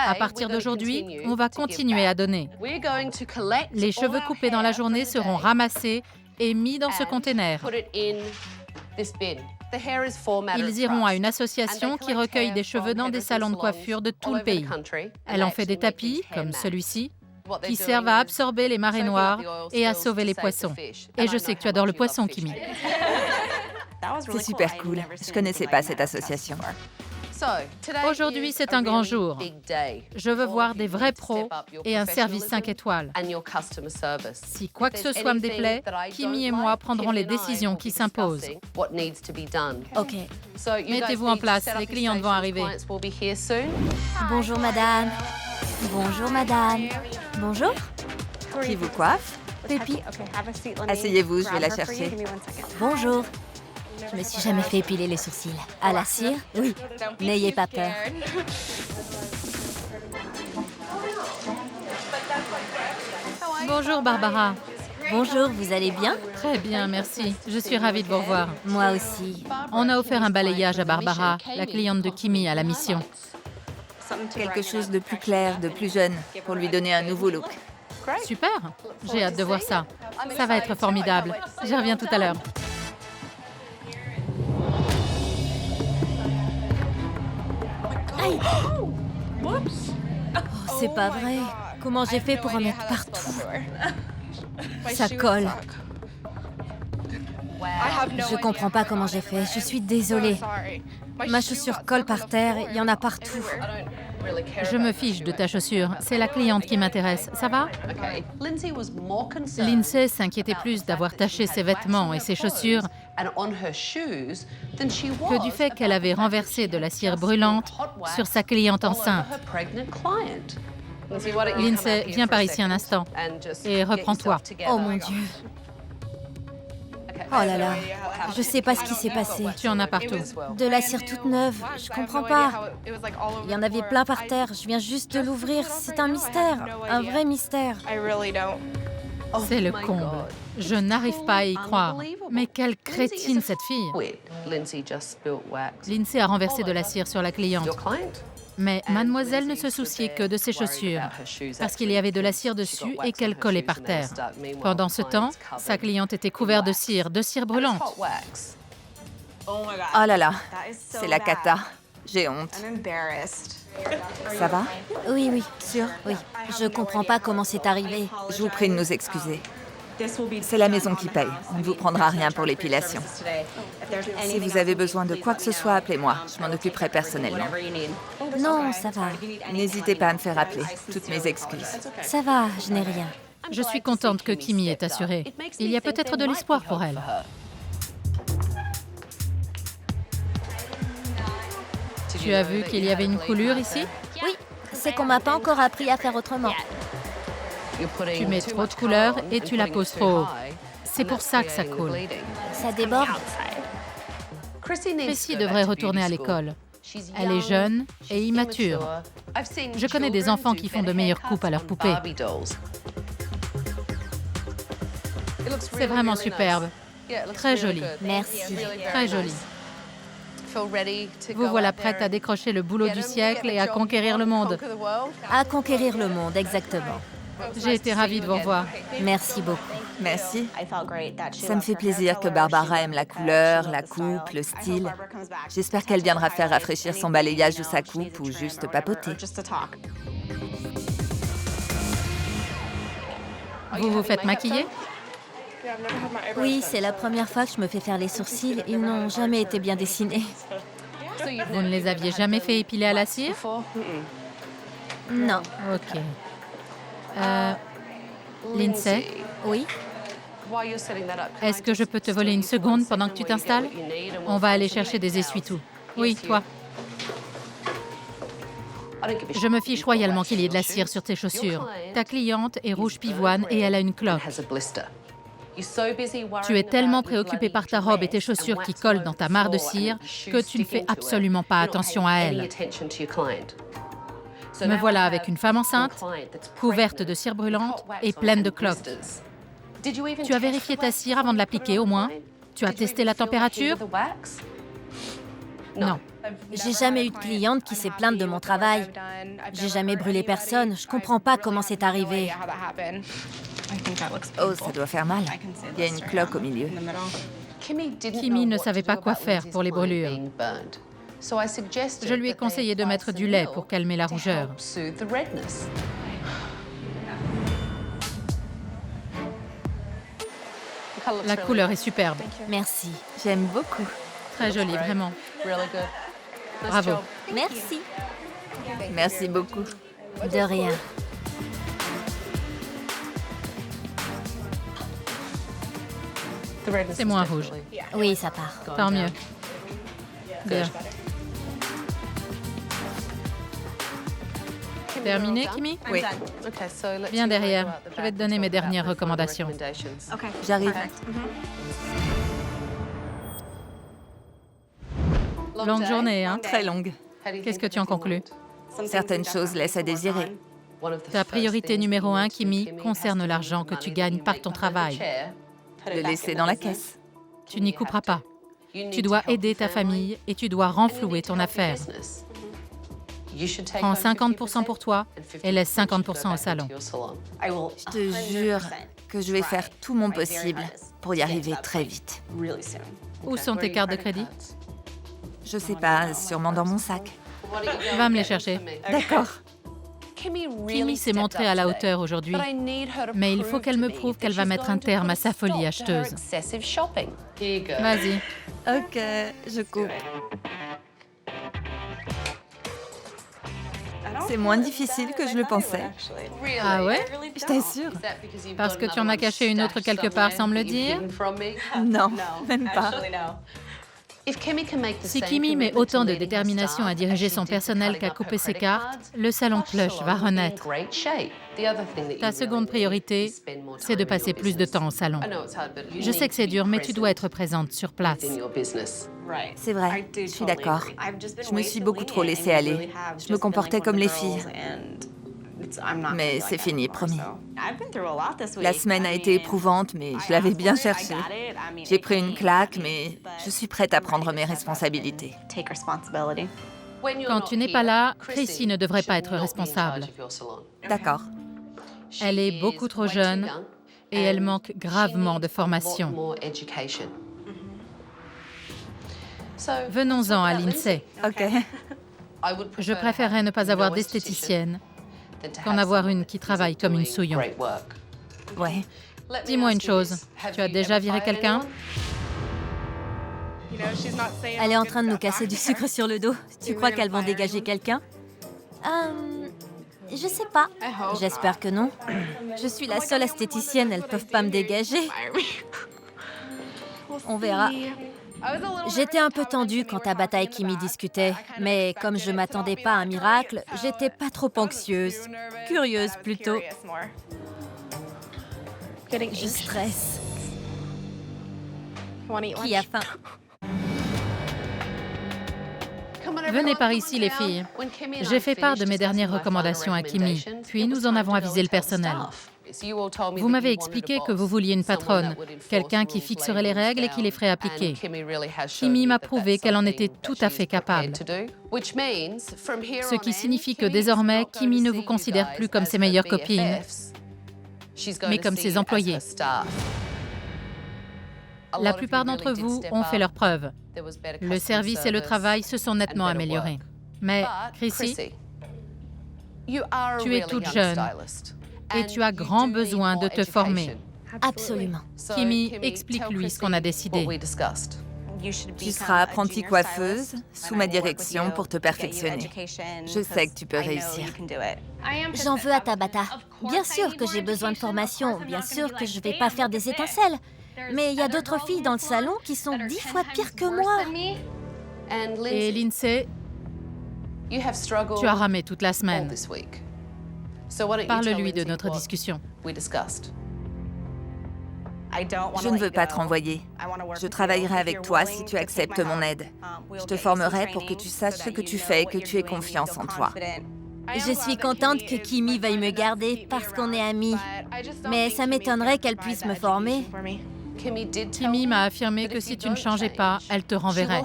À partir d'aujourd'hui, on va continuer à donner. Les cheveux coupés dans la journée seront ramassés et mis dans ce conteneur. Ils iront à une association qui recueille des cheveux dans des salons de coiffure de tout le pays. Elle en fait des tapis, comme celui-ci, qui servent à absorber les marées noires et à sauver les poissons. Et je sais que tu adores le poisson, Kimi. C'est super cool. Je connaissais pas cette association. Aujourd'hui, c'est un grand jour. Je veux voir des vrais pros et un service 5 étoiles. Si quoi que ce soit me déplaît, Kimi et moi prendrons les décisions qui s'imposent. Ok. Mettez-vous en place, les clientes vont arriver. Bonjour, madame. Bonjour, madame. Bonjour. Qui vous coiffe? Pépi. Asseyez-vous, je vais la chercher. Bonjour. Je me suis jamais fait épiler les sourcils. À la cire? Oui. N'ayez pas peur. Bonjour, Barbara. Bonjour, vous allez bien? Très bien, merci. Je suis ravie de vous revoir. Moi aussi. On a offert un balayage à Barbara, la cliente de Kimi à la mission. Quelque chose de plus clair, de plus jeune, pour lui donner un nouveau look. Super. J'ai hâte de voir ça. Ça va être formidable. Je reviens tout à l'heure. Aïe! Oh, c'est pas vrai. Comment j'ai fait pour en mettre partout? Ça colle. Je comprends pas comment j'ai fait. Je suis désolée. Ma chaussure colle par terre. Il y en a partout. Je me fiche de ta chaussure. C'est la cliente qui m'intéresse. Ça va? Lindsay s'inquiétait plus d'avoir taché ses vêtements et ses chaussures que du fait qu'elle avait renversé de la cire brûlante sur sa cliente enceinte. Lindsay, viens par ici un instant et reprends-toi. Oh mon Dieu. Oh là là, je sais pas ce qui s'est passé. Tu en as partout. De la cire toute neuve, je comprends pas. Il y en avait plein par terre, je viens juste de l'ouvrir. C'est un mystère, un vrai mystère. C'est le comble. Je n'arrive pas à y croire. Mais quelle crétine cette fille. Lindsay a renversé de la cire sur la cliente. Mais mademoiselle ne se souciait que de ses chaussures, parce qu'il y avait de la cire dessus et qu'elle collait par terre. Pendant ce temps, sa cliente était couverte de cire brûlante. Oh là là, c'est la cata. J'ai honte. Ça va? Oui, oui, sûr, oui. Je comprends pas comment c'est arrivé. Je vous prie de nous excuser. C'est la maison qui paye. On ne vous prendra rien pour l'épilation. Si vous avez besoin de quoi que ce soit, appelez-moi. Je m'en occuperai personnellement. Non, ça va. N'hésitez pas à me faire appeler. Toutes mes excuses. Ça va, je n'ai rien. Je suis contente que Kimi est assurée. Il y a peut-être de l'espoir pour elle. Tu as vu qu'il y avait une coulure ici? Oui, c'est qu'on m'a pas encore appris à faire autrement. Tu mets trop de couleur et tu la poses trop haut. C'est pour ça que ça coule. Ça déborde. Chrissy devrait retourner à l'école. Elle est jeune et immature. Je connais des enfants qui font de meilleures coupes à leurs poupées. C'est vraiment superbe. Très joli. Merci. Très joli. Vous voilà prête à décrocher le boulot du siècle et à conquérir le monde. À conquérir le monde, exactement. J'ai été ravie de vous revoir. Merci beaucoup. Merci. Ça me fait plaisir que Barbara aime la couleur, la coupe, le style. J'espère qu'elle viendra faire rafraîchir son balayage ou sa coupe ou juste papoter. Vous vous faites maquiller? Oui, c'est la première fois que je me fais faire les sourcils. Ils n'ont jamais été bien dessinés. Vous ne les aviez jamais fait épiler à la cire? Non. Ok. Lindsay, Oui? est-ce que je peux te voler une seconde pendant que tu t'installes? On va aller chercher des essuie-tout. Oui, toi. Je me fiche royalement qu'il y ait de la cire sur tes chaussures. Ta cliente est rouge pivoine et elle a une cloque. Tu es tellement préoccupé par ta robe et tes chaussures qui collent dans ta mare de cire que tu ne fais absolument pas attention à elle. Me voilà avec une femme enceinte, couverte de cire brûlante et pleine de cloques. Tu as vérifié ta cire avant de l'appliquer au moins? Tu as testé la température? Non. J'ai jamais eu de cliente qui s'est plainte de mon travail. J'ai jamais brûlé personne. Je comprends pas comment c'est arrivé. Oh, ça doit faire mal. Il y a une cloque au milieu. Kimmy ne savait pas quoi faire pour les brûlures. Je lui ai conseillé de mettre du lait pour calmer la rougeur. La couleur est superbe. Merci. J'aime beaucoup. Très jolie, vraiment. Bravo. Merci. Merci beaucoup. De rien. C'est moins rouge. Oui, ça part. Tant mieux. Bien. Terminé, Kimmy? Oui, Viens derrière. Je vais te donner mes dernières recommandations. j'arrive. Longue journée, hein? Très longue. Qu'est-ce que tu en conclus? Certaines choses laissent à désirer. Ta priorité numéro 1, Kimmy, concerne l'argent que tu gagnes par ton travail. Le laisser dans la caisse. Tu n'y couperas pas. Tu dois aider ta famille et tu dois renflouer ton affaire. Prends 50% pour toi et laisse 50% au salon. Je te jure que je vais faire tout mon possible pour y arriver très vite. Où sont tes cartes de crédit? Je sais pas, sûrement dans mon sac. Va me les chercher. D'accord. Kimmy s'est montrée à la hauteur aujourd'hui, mais il faut qu'elle me prouve qu'elle va mettre un terme à sa folie acheteuse. Vas-y. Ok, je coupe. C'est moins difficile que je le pensais. Ah ouais? Je t'assure. Parce que tu en as caché une autre quelque part sans me le dire? Non, même pas. Si Kimmy met autant de détermination à diriger son personnel qu'à couper ses cartes, le salon Plush va renaître. Ta seconde priorité, c'est de passer plus de temps au salon. Je sais que c'est dur, mais tu dois être présente sur place. C'est vrai, je suis d'accord. Je me suis beaucoup trop laissée aller. Je me comportais comme les filles. Mais c'est fini, promis. La semaine a été éprouvante, mais je l'avais bien cherché. J'ai pris une claque, mais je suis prête à prendre mes responsabilités. Quand tu n'es pas là, Chrissy ne devrait pas être responsable. D'accord. Elle est beaucoup trop jeune et elle manque gravement de formation. Venons-en à l'INSEE. Ok. Je préférerais ne pas avoir d'esthéticienne qu'en avoir une qui travaille comme une souillon. Ouais. Dis-moi une chose, tu as déjà viré quelqu'un? Elle est en train de nous casser du sucre sur le dos. Tu crois qu'elles vont dégager quelqu'un? Je sais pas. J'espère que non. Je suis la seule esthéticienne, elles peuvent pas me dégager. On verra. J'étais un peu tendue quand Tabata et Kimmy discutaient, mais comme je m'attendais pas à un miracle, j'étais pas trop anxieuse. Curieuse plutôt. Je stresse. Qui a faim? Venez par ici, les filles. J'ai fait part de mes dernières recommandations à Kimmy, puis nous en avons avisé le personnel. Vous m'avez expliqué que vous vouliez une patronne, quelqu'un qui fixerait les règles et qui les ferait appliquer. Kimmy m'a prouvé qu'elle en était tout à fait capable. Ce qui signifie que désormais, Kimmy ne vous considère plus comme ses meilleures copines, mais comme ses employés. La plupart d'entre vous ont fait leurs preuves. Le service et le travail se sont nettement améliorés. Mais, Chrissy, tu es toute jeune et tu as grand besoin de te former. Absolument. Kimmy, explique-lui ce qu'on a décidé. Tu seras apprentie coiffeuse sous ma direction pour te perfectionner. Je sais que tu peux réussir. J'en veux à Tabata. Bien sûr que j'ai besoin de formation, bien sûr que je vais pas faire des étincelles. Mais il y a d'autres filles dans le salon qui sont 10 fois pires que moi. Et l'INSEE, Tu as ramé toute la semaine. Parle-lui de notre discussion. Je ne veux pas te renvoyer. Je travaillerai avec toi si tu acceptes mon aide. Je te formerai pour que tu saches ce que tu fais et que tu aies confiance en toi. Je suis contente que Kimmy veuille me garder parce qu'on est amis. Mais ça m'étonnerait qu'elle puisse me former. Kimmy m'a affirmé que si tu ne changeais pas, elle te renverrait.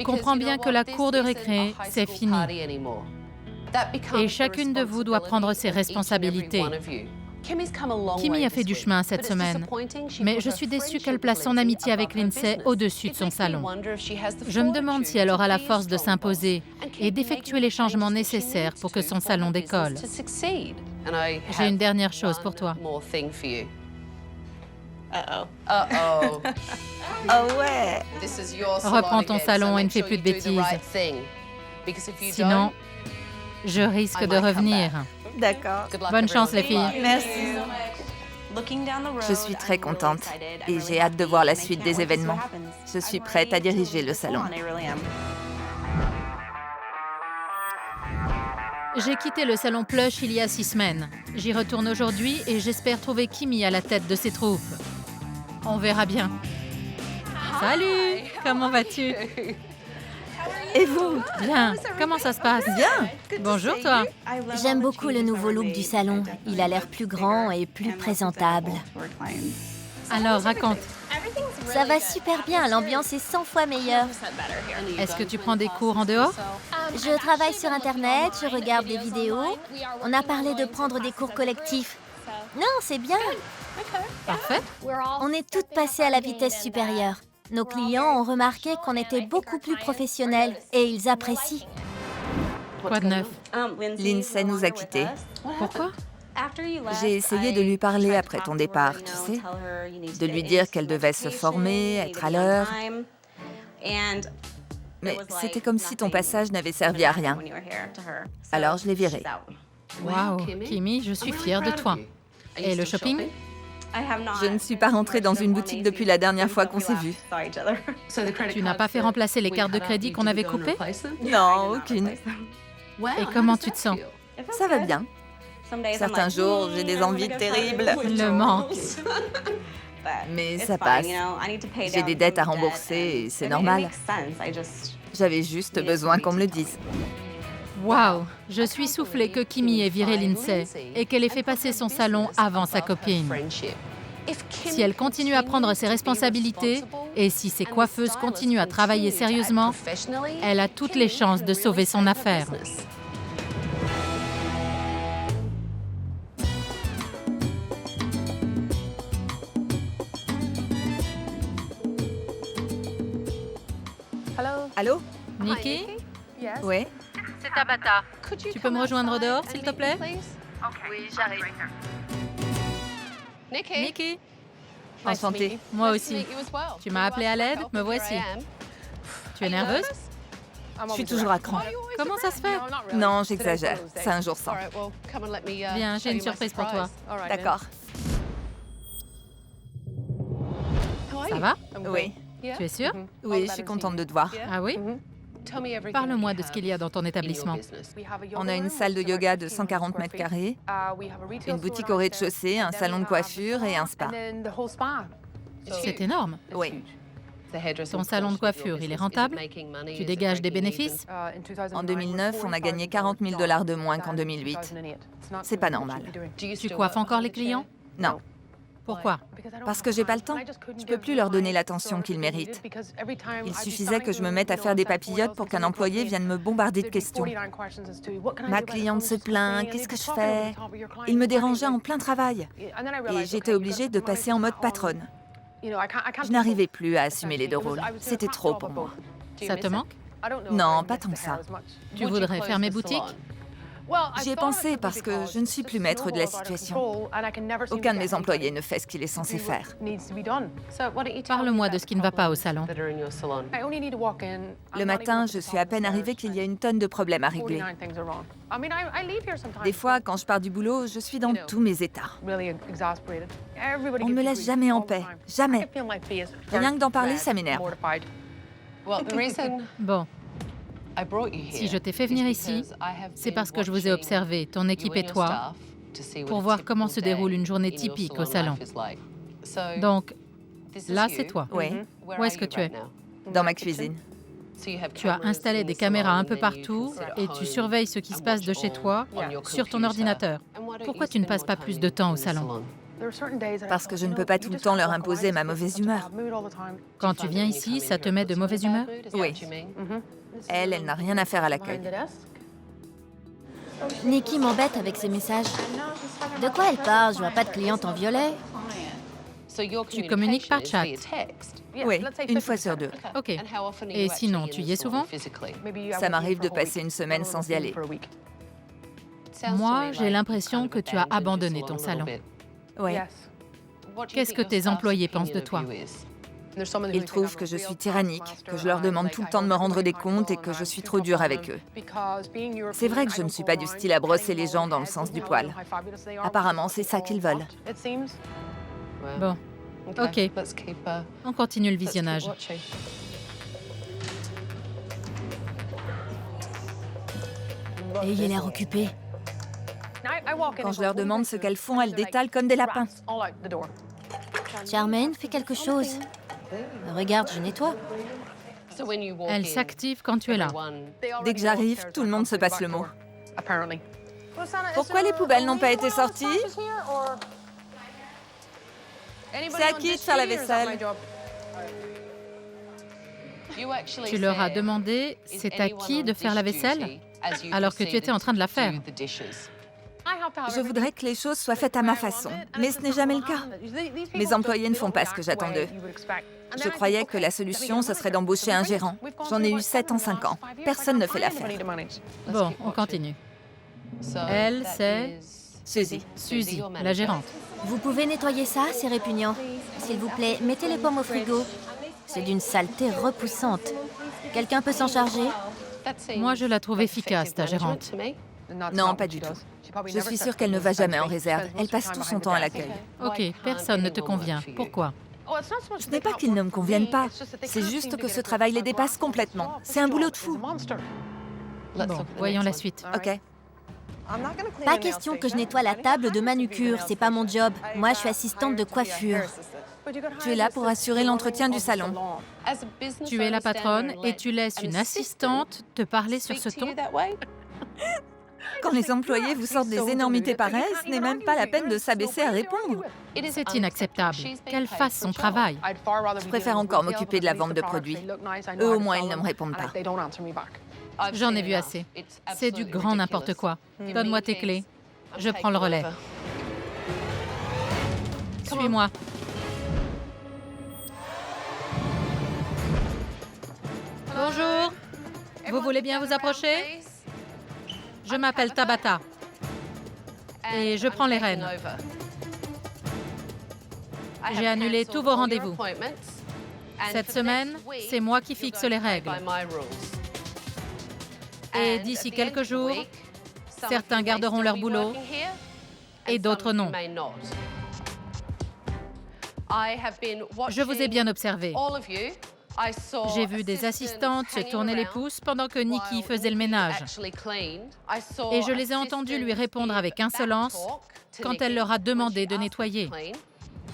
Comprends bien que la cour de récré, c'est fini. Et chacune de vous doit prendre ses responsabilités. Kimmy a fait du chemin cette semaine, mais je suis déçue qu'elle place son amitié avec Lindsay au-dessus de son salon. Je me demande si elle aura la force de s'imposer et d'effectuer les changements nécessaires pour que son salon décolle. J'ai une dernière chose pour toi. Oh ouais! Reprends ton salon et ne fais plus de bêtises. Sinon, je risque de revenir. D'accord. Bonne chance, les filles. Merci. Je suis très contente et j'ai hâte de voir la suite des événements. Je suis prête à diriger le salon. J'ai quitté le salon Plush il y a 6 semaines. J'y retourne aujourd'hui et j'espère trouver Kimmy à la tête de ses troupes. On verra bien. Salut! Comment vas-tu? Et vous? Bien. Comment ça se passe? Bien. Bonjour, toi. J'aime beaucoup le nouveau look du salon. Il a l'air plus grand et plus présentable. Alors, raconte. Ça va super bien, l'ambiance est 100 fois meilleure. Est-ce que tu prends des cours en dehors? Je travaille sur Internet, je regarde des vidéos. On a parlé de prendre des cours collectifs. Non, c'est bien. Parfait. On est toutes passées à la vitesse supérieure. Nos clients ont remarqué qu'on était beaucoup plus professionnels et ils apprécient. Quoi de neuf? Lindsay nous a quittés. Pourquoi? J'ai essayé de lui parler après ton départ, tu sais, de lui dire qu'elle devait se former, être à l'heure. Mais c'était comme si ton passage n'avait servi à rien. Alors je l'ai virée. Waouh, Kimmy, je suis fière de toi. Et le shopping? Je ne suis pas rentrée dans une boutique depuis la dernière fois qu'on s'est vus. Tu n'as pas fait remplacer les cartes de crédit qu'on avait coupées? Non, aucune. Et comment tu te sens? Ça va bien. Certains jours, j'ai des envies terribles. Le manque. Mais ça passe. J'ai des dettes à rembourser et c'est normal. J'avais juste besoin qu'on me le dise. Waouh, je suis soufflée que Kimmy ait viré Lindsay et qu'elle ait fait passer son salon avant sa copine. Si elle continue à prendre ses responsabilités et si ses coiffeuses continuent à travailler sérieusement, elle a toutes les chances de sauver son affaire. Allô? Nikki, Oui? c'est Tabata. Tu peux me rejoindre dehors, s'il te plaît? Oui, j'arrive. Nikki, Enchantée. moi aussi. Tu m'as appelé à l'aide, me voici. Tu es nerveuse? Je suis toujours à cran. Comment ça se fait? Non, j'exagère. C'est un jour sans. Bien, j'ai une surprise pour toi. D'accord. Ça va? Oui. Tu es sûre? Oui, je suis contente de te voir. Ah oui? Parle-moi de ce qu'il y a dans ton établissement. On a une salle de yoga de 140 mètres carrés, une boutique au rez-de-chaussée, un salon de coiffure et un spa. C'est énorme. Oui. Ton salon de coiffure, il est rentable? Tu dégages des bénéfices? En 2009, on a gagné 40 000 $ de moins qu'en 2008. C'est pas normal. Tu coiffes encore les clients? Non, Pourquoi? parce que j'ai pas le temps. Je peux plus leur donner l'attention qu'ils méritent. Il suffisait que je me mette à faire des papillotes pour qu'un employé vienne me bombarder de questions. Ma cliente se plaint, qu'est-ce que je fais? Il me dérangeait en plein travail. Et j'étais obligée de passer en mode patronne. Je n'arrivais plus à assumer les deux rôles. C'était trop pour moi. Ça te manque? Non, pas tant que ça. Tu voudrais fermer boutique? J'y ai pensé parce que je ne suis plus maître de la situation. Aucun de mes employés ne fait ce qu'il est censé faire. Parle-moi de ce qui ne va pas au salon. Le matin, je suis à peine arrivée qu'il y a une tonne de problèmes à régler. Des fois, quand je pars du boulot, je suis dans tous mes états. On ne me laisse jamais en paix. Jamais. Rien que d'en parler, ça m'énerve. Bon, Si je t'ai fait venir ici, c'est parce que je vous ai observé, ton équipe et toi, pour voir comment se déroule une journée typique au salon. Donc, là, c'est toi. Oui, Où est-ce que tu es? dans ma cuisine. Tu as installé des caméras un peu partout et tu surveilles ce qui se passe de chez toi sur ton ordinateur. Pourquoi tu ne passes pas plus de temps au salon? Parce que je ne peux pas tout le temps leur imposer ma mauvaise humeur. Quand tu viens ici, ça te met de mauvaise humeur? Oui. Elle n'a rien à faire à l'accueil. Nikki m'embête avec ses messages. De quoi elle parle? Je vois pas de cliente en violet. Tu communiques par chat? Oui, une fois sur deux. Ok. Et sinon, tu y es souvent? Ça m'arrive de passer une semaine sans y aller. Moi, j'ai l'impression que tu as abandonné ton salon. Oui. Qu'est-ce que tes employés pensent de toi? Ils trouvent que je suis tyrannique, que je leur demande tout le temps de me rendre des comptes et que je suis trop dure avec eux. C'est vrai que je ne suis pas du style à brosser les gens dans le sens du poil. Apparemment, c'est ça qu'ils veulent. Bon, ok. On continue le visionnage. Ayez l'air occupé. Quand je leur demande ce qu'elles font, elles détalent comme des lapins. Charmaine, fais quelque chose. Regarde, je nettoie. Elle s'active quand tu es là. Dès que j'arrive, tout le monde se passe le mot. Pourquoi les poubelles n'ont pas été sorties? C'est à qui de faire la vaisselle? Tu leur as demandé c'est à qui de faire la vaisselle alors que tu étais en train de la faire. Je voudrais que les choses soient faites à ma façon, mais ce n'est jamais le cas. Mes employés ne font pas ce que j'attends d'eux. Je croyais que la solution, ce serait d'embaucher un gérant. J'en ai eu 7 en 5 ans. Personne ne fait l'affaire. Bon, on continue. Elle, c'est Suzy. la gérante. Vous pouvez nettoyer ça, c'est répugnant. S'il vous plaît, mettez les pommes au frigo. C'est d'une saleté repoussante. Quelqu'un peut s'en charger? Moi, je la trouve efficace, ta gérante. Non, pas du tout. Je suis sûre qu'elle ne va jamais en réserve. Elle passe tout son temps à l'accueil. Ok, personne ne te convient. Pourquoi? Ce n'est pas qu'ils ne me conviennent pas. C'est juste que ce travail les dépasse complètement. C'est un boulot de fou. Bon, voyons la suite. Ok. Pas question que je nettoie la table de manucure, c'est pas mon job. Moi, je suis assistante de coiffure. Tu es là pour assurer l'entretien du salon. Tu es la patronne et tu laisses une assistante te parler sur ce ton? Quand les employés vous sortent des énormités pareilles, ce n'est même pas la peine de s'abaisser à répondre. C'est inacceptable. Qu'elle fasse son travail. Je préfère encore m'occuper de la vente de produits. Eux, au moins, ils ne me répondent pas. J'en ai vu assez. C'est du grand n'importe quoi. Donne-moi tes clés. Je prends le relais. Suis-moi. Bonjour. Vous voulez bien vous approcher? Je m'appelle Tabata. Et je prends les rênes. J'ai annulé tous vos rendez-vous. Cette semaine, c'est moi qui fixe les règles. Et d'ici quelques jours, certains garderont leur boulot et d'autres non. Je vous ai bien observé. J'ai vu des assistantes se tourner les pouces pendant que Nikki faisait le ménage. Et je les ai entendues lui répondre avec insolence quand elle leur a demandé de nettoyer.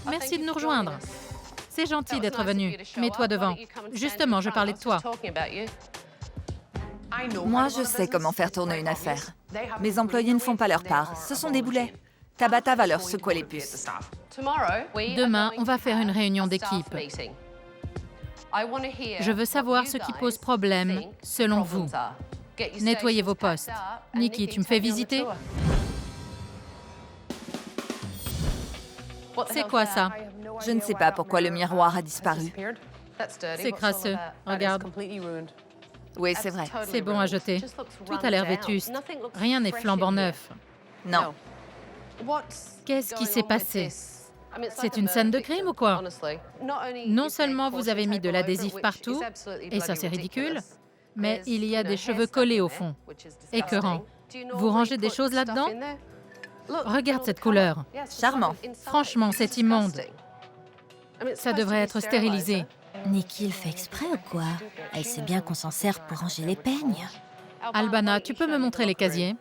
Merci de nous rejoindre. C'est gentil d'être venu. Mets-toi devant. Justement, je parlais de toi. Moi, je sais comment faire tourner une affaire. Mes employés ne font pas leur part. Ce sont des boulets. Tabata va leur secouer les puces. Demain, on va faire une réunion d'équipe. Je veux savoir ce qui pose problème, selon vous. Nettoyez vos postes. Nikki, tu me fais visiter? C'est quoi ça? Je ne sais pas pourquoi le miroir a disparu. C'est crasseux. Regarde. Oui, c'est vrai. C'est bon à jeter. Tout a l'air vétuste. Rien n'est flambant neuf. Non. Qu'est-ce qui s'est passé? C'est une scène de crime ou quoi? Non seulement vous avez mis de l'adhésif partout, et ça c'est ridicule, mais il y a des cheveux collés au fond. Écœurant. Vous rangez des choses là-dedans? Regarde cette couleur. Charmant. Franchement, c'est immonde. Ça devrait être stérilisé. Nikki le fait exprès ou quoi? Elle sait bien qu'on s'en sert pour ranger les peignes. Albana, tu peux me montrer les casiers?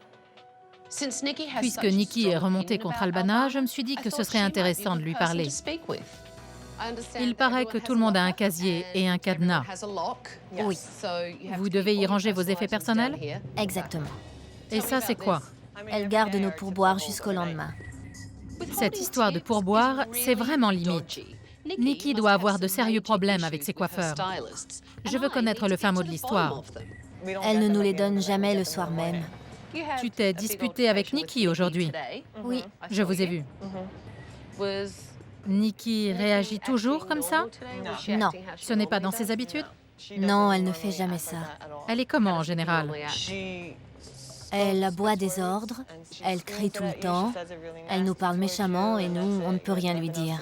Puisque Nikki est remontée contre Albana, je me suis dit que ce serait intéressant de lui parler. Il paraît que tout le monde a un casier et un cadenas. Oui, Vous devez y ranger vos effets personnels? exactement. Et ça, c'est quoi? Elle garde nos pourboires jusqu'au lendemain. Cette histoire de pourboire, c'est vraiment limite. Nikki doit avoir de sérieux problèmes avec ses coiffeurs. Je veux connaître le fin mot de l'histoire. Elle ne nous les donne jamais le soir même. Tu t'es disputé avec Nikki aujourd'hui? Oui, Je vous ai vu. Nikki réagit toujours comme ça? non. Ce n'est pas dans ses habitudes? Non, elle ne fait jamais ça. Elle est comment en général? Elle aboie des ordres, elle crie tout le temps, elle nous parle méchamment et nous, on ne peut rien lui dire.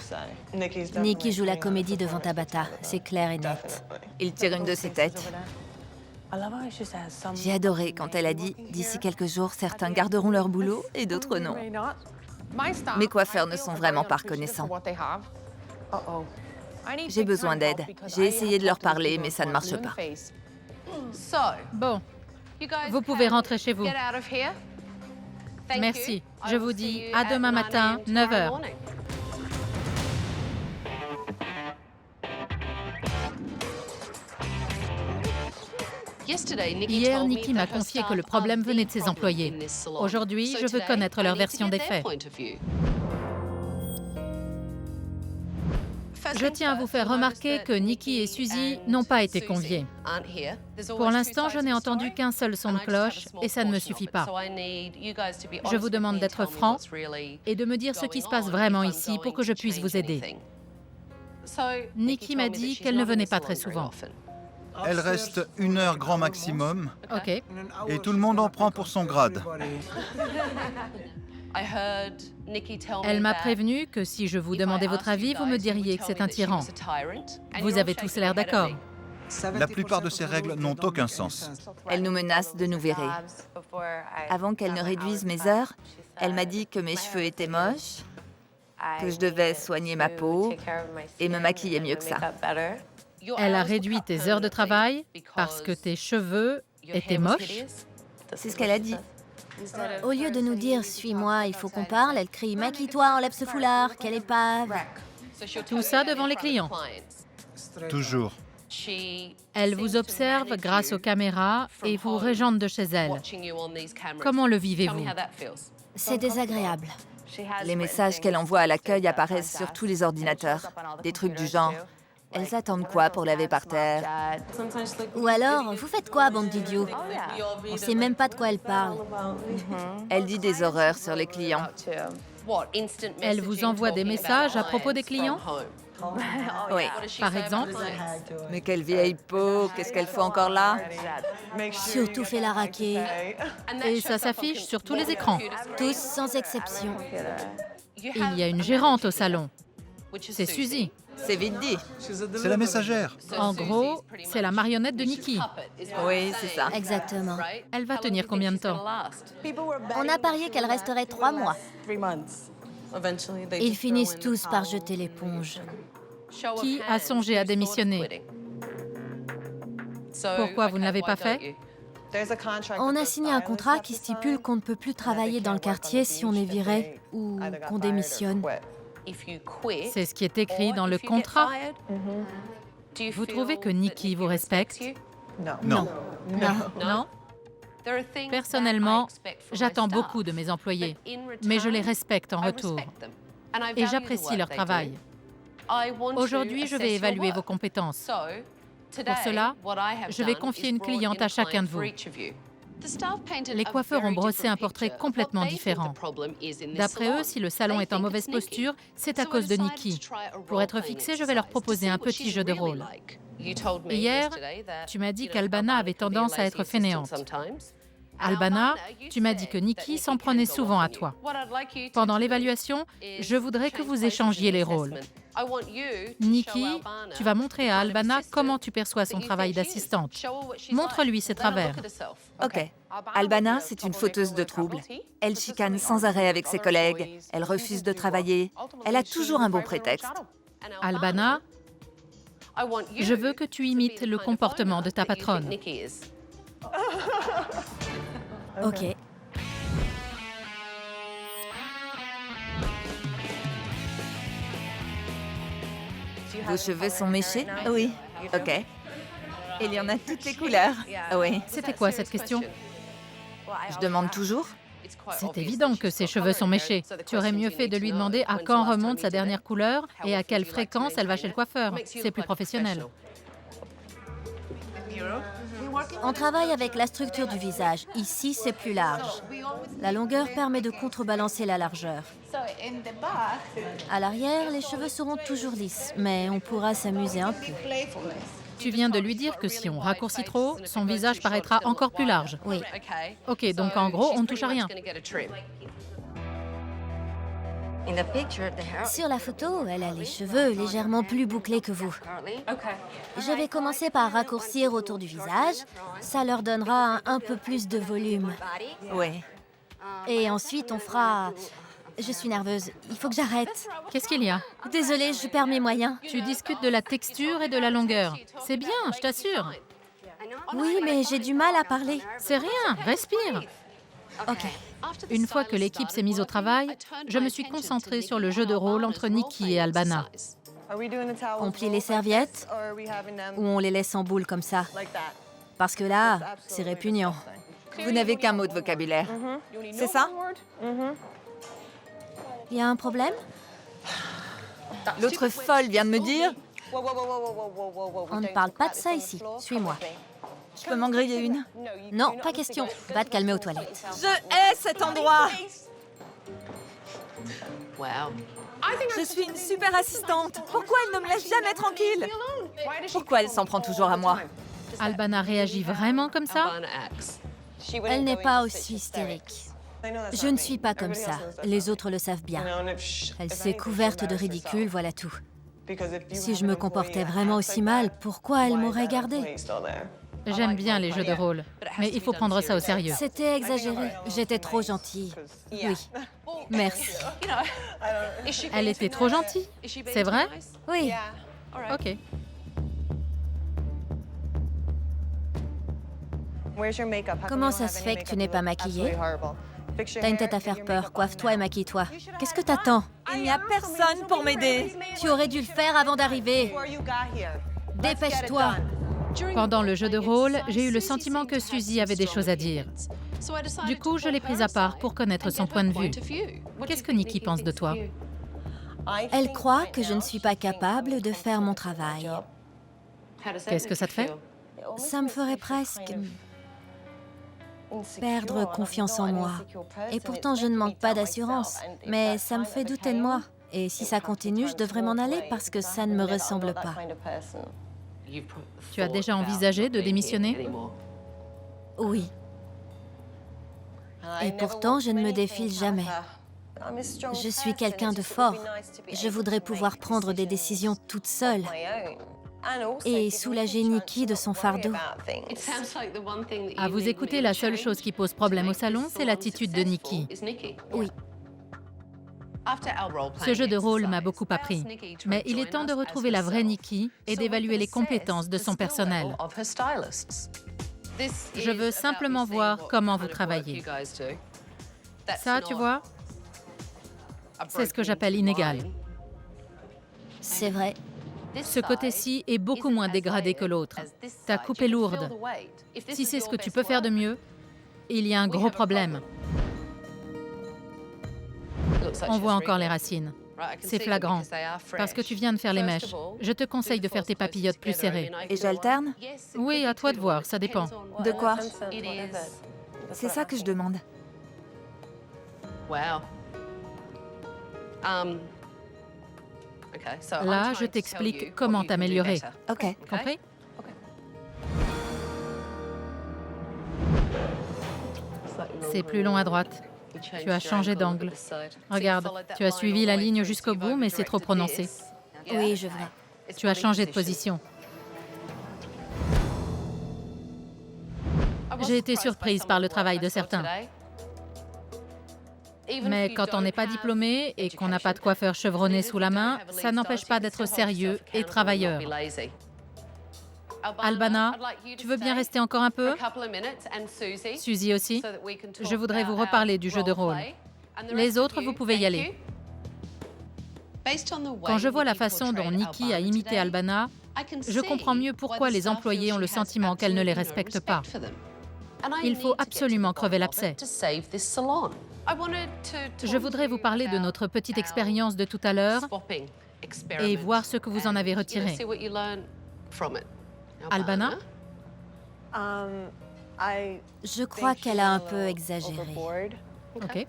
Nikki joue la comédie devant Tabata, c'est clair et net. Il tire une de ses têtes. J'ai adoré quand elle a dit « D'ici quelques jours, certains garderont leur boulot et d'autres non. » Mes coiffeurs ne sont vraiment pas reconnaissants. J'ai besoin d'aide. J'ai essayé de leur parler, mais ça ne marche pas. Bon, vous pouvez rentrer chez vous. Merci. Je vous dis à demain matin, 9h. Hier, Nikki m'a confié que le problème venait de ses employés. Aujourd'hui, je veux connaître leur version des faits. Je tiens à vous faire remarquer que Nikki et Suzy n'ont pas été conviés. Pour l'instant, je n'ai entendu qu'un seul son de cloche et ça ne me suffit pas. Je vous demande d'être franc et de me dire ce qui se passe vraiment ici pour que je puisse vous aider. Nikki m'a dit qu'elle ne venait pas très souvent. Elle reste 1 heure grand maximum Ok. et tout le monde en prend pour son grade. Elle m'a prévenu que si je vous demandais votre avis, vous me diriez que c'est un tyran. Vous avez tous l'air d'accord. La plupart de ces règles n'ont aucun sens. Elle nous menace de nous virer. Avant qu'elle ne réduise mes heures, elle m'a dit que mes cheveux étaient moches, que je devais soigner ma peau et me maquiller mieux que ça. Elle a réduit tes heures de travail parce que tes cheveux étaient moches. C'est ce qu'elle a dit. Au lieu de nous dire « suis-moi, il faut qu'on parle », elle crie « maquille-toi, enlève ce foulard, quelle épave !» Tout ça devant les clients. Toujours. Elle vous observe grâce aux caméras et vous régente de chez elle. Comment le vivez-vous? C'est désagréable. Les messages qu'elle envoie à l'accueil apparaissent sur tous les ordinateurs. Des trucs du genre « Elles attendent quoi pour laver par terre ?» Ou alors « vous faites quoi, bande d'idiots ?» On sait même pas de quoi elle parle. Elle dit des horreurs sur les clients. Elle vous envoie des messages à propos des clients? Oui. Par exemple? Mais quelle vieille peau, qu'est-ce qu'elle fait encore là? Surtout fait la raquer. Et ça s'affiche sur tous les écrans. Tous sans exception. Il y a une gérante au salon. C'est Suzy. C'est vite dit. C'est la messagère. En gros, c'est la marionnette de Nikki. Oui, c'est ça. Exactement. Elle va tenir combien de temps? On a parié qu'elle resterait 3 mois. Ils finissent tous par jeter l'éponge. Qui a songé à démissionner? Pourquoi vous ne l'avez pas fait? On a signé un contrat qui stipule qu'on ne peut plus travailler dans le quartier si on est viré ou qu'on démissionne. C'est ce qui est écrit dans le contrat. Vous trouvez que Nikki vous respecte? Non. Non? Personnellement, j'attends beaucoup de mes employés, mais je les respecte en retour. Et j'apprécie leur travail. Aujourd'hui, je vais évaluer vos compétences. Pour cela, je vais confier une cliente à chacun de vous. Les coiffeurs ont brossé un portrait complètement différent. D'après eux, si le salon est en mauvaise posture, c'est à cause de Nikki. Pour être fixé, je vais leur proposer un petit jeu de rôle. Hier, tu m'as dit qu'Albana avait tendance à être fainéante. Albana, tu m'as dit que Nikki s'en prenait souvent à toi. Pendant l'évaluation, je voudrais que vous échangiez les rôles. Nikki, tu vas montrer à Albana comment tu perçois son travail d'assistante. Montre-lui ses travers. Ok. Albana, c'est une fauteuse de troubles. Elle chicane sans arrêt avec ses collègues. Elle refuse de travailler. Elle a toujours un bon prétexte. Albana, Je veux que tu imites le comportement de ta patronne. Ok. Vos cheveux sont méchés? Oui. Ok. Et il y en a toutes les couleurs? Oui. C'était quoi cette question? Je demande toujours. C'est évident que ses cheveux sont méchés. Tu aurais mieux fait de lui demander à quand remonte sa dernière couleur et à quelle fréquence elle va chez le coiffeur. C'est plus professionnel. On travaille avec la structure du visage. Ici, c'est plus large. La longueur permet de contrebalancer la largeur. À l'arrière, les cheveux seront toujours lisses, mais on pourra s'amuser un peu. Tu viens de lui dire que si on raccourcit trop, son visage paraîtra encore plus large. Oui. Ok, donc en gros, on ne touche à rien. Sur la photo, elle a les cheveux légèrement plus bouclés que vous. Je vais commencer par raccourcir autour du visage. Ça leur donnera un peu plus de volume. Oui. Et ensuite, on fera... Je suis nerveuse. Il faut que j'arrête. Qu'est-ce qu'il y a? Désolée, je perds mes moyens. Tu discutes de la texture et de la longueur. C'est bien, je t'assure. Oui, mais j'ai du mal à parler. C'est rien, respire. Ok. Une fois que l'équipe s'est mise au travail, je me suis concentrée sur le jeu de rôle entre Nikki et Albana. On plie les serviettes ou on les laisse en boule comme ça? Parce que là, c'est répugnant. Vous n'avez qu'un mot de vocabulaire. C'est ça? Il y a un problème? L'autre folle vient de me dire... On ne parle pas de ça ici. Suis-moi. Je peux m'en griller une? Non, pas question. Va te calmer aux toilettes. Je hais cet endroit! Je suis une super assistante. Pourquoi elle ne me laisse jamais tranquille? Pourquoi elle s'en prend toujours à moi? Albana réagit vraiment comme ça? Elle n'est pas aussi hystérique. Je ne suis pas comme ça. Les autres le savent bien. Elle s'est couverte de ridicule, voilà tout. Si je me comportais vraiment aussi mal, pourquoi elle m'aurait gardée? J'aime bien les jeux de rôle, mais il faut prendre ça au sérieux. C'était exagéré. J'étais trop gentille. Oui. Merci. Elle était trop gentille, c'est vrai? Oui. Ok. Comment ça se fait que tu n'es pas maquillée? T'as une tête à faire peur. Coiffe-toi et maquille-toi. Qu'est-ce que t'attends? Il n'y a personne pour m'aider. Tu aurais dû le faire avant d'arriver. Dépêche-toi. Pendant le jeu de rôle, j'ai eu le sentiment que Suzy avait des choses à dire. Du coup, je l'ai prise à part pour connaître son point de vue. Qu'est-ce que Nikki pense de toi? Elle croit que je ne suis pas capable de faire mon travail. Qu'est-ce que ça te fait? Ça me ferait presque perdre confiance en moi. Et pourtant, je ne manque pas d'assurance. Mais ça me fait douter de moi. Et si ça continue, je devrais m'en aller parce que ça ne me ressemble pas. Tu as déjà envisagé de démissionner? Oui. Et pourtant, je ne me défile jamais. Je suis quelqu'un de fort. Je voudrais pouvoir prendre des décisions toute seule et soulager Nikki de son fardeau. À vous écouter, la seule chose qui pose problème au salon, c'est l'attitude de Nikki. Oui. Ce jeu de rôle m'a beaucoup appris, mais il est temps de retrouver la vraie Nikki et d'évaluer les compétences de son personnel. Je veux simplement voir comment vous travaillez. Ça, tu vois, c'est ce que j'appelle inégal. C'est vrai. Ce côté-ci est beaucoup moins dégradé que l'autre. Ta coupe est lourde. Si c'est ce que tu peux faire de mieux, il y a un gros problème. On voit encore les racines. C'est flagrant, parce que tu viens de faire les mèches. Je te conseille de faire tes papillotes plus serrées. Et j'alterne? Oui, à toi de voir, ça dépend. De quoi? C'est ça que je demande. Là, je t'explique comment t'améliorer. Ok. Compris? C'est plus long à droite. Tu as changé d'angle. Regarde, tu as suivi la ligne jusqu'au bout, mais c'est trop prononcé. Oui, je vois. Tu as changé de position. J'ai été surprise par le travail de certains. Mais quand on n'est pas diplômé et qu'on n'a pas de coiffeur chevronné sous la main, ça n'empêche pas d'être sérieux et travailleur. Albana, tu veux bien rester encore un peu? Suzy aussi. Je voudrais vous reparler du jeu de rôle. Les autres, vous pouvez y aller. Quand je vois la façon dont Nikki a imité Albana, je comprends mieux pourquoi les employés ont le sentiment qu'elle ne les respecte pas. Il faut absolument crever l'abcès. Je voudrais vous parler de notre petite expérience de tout à l'heure et voir ce que vous en avez retiré. Albana? Je crois qu'elle a un peu exagéré. Ok.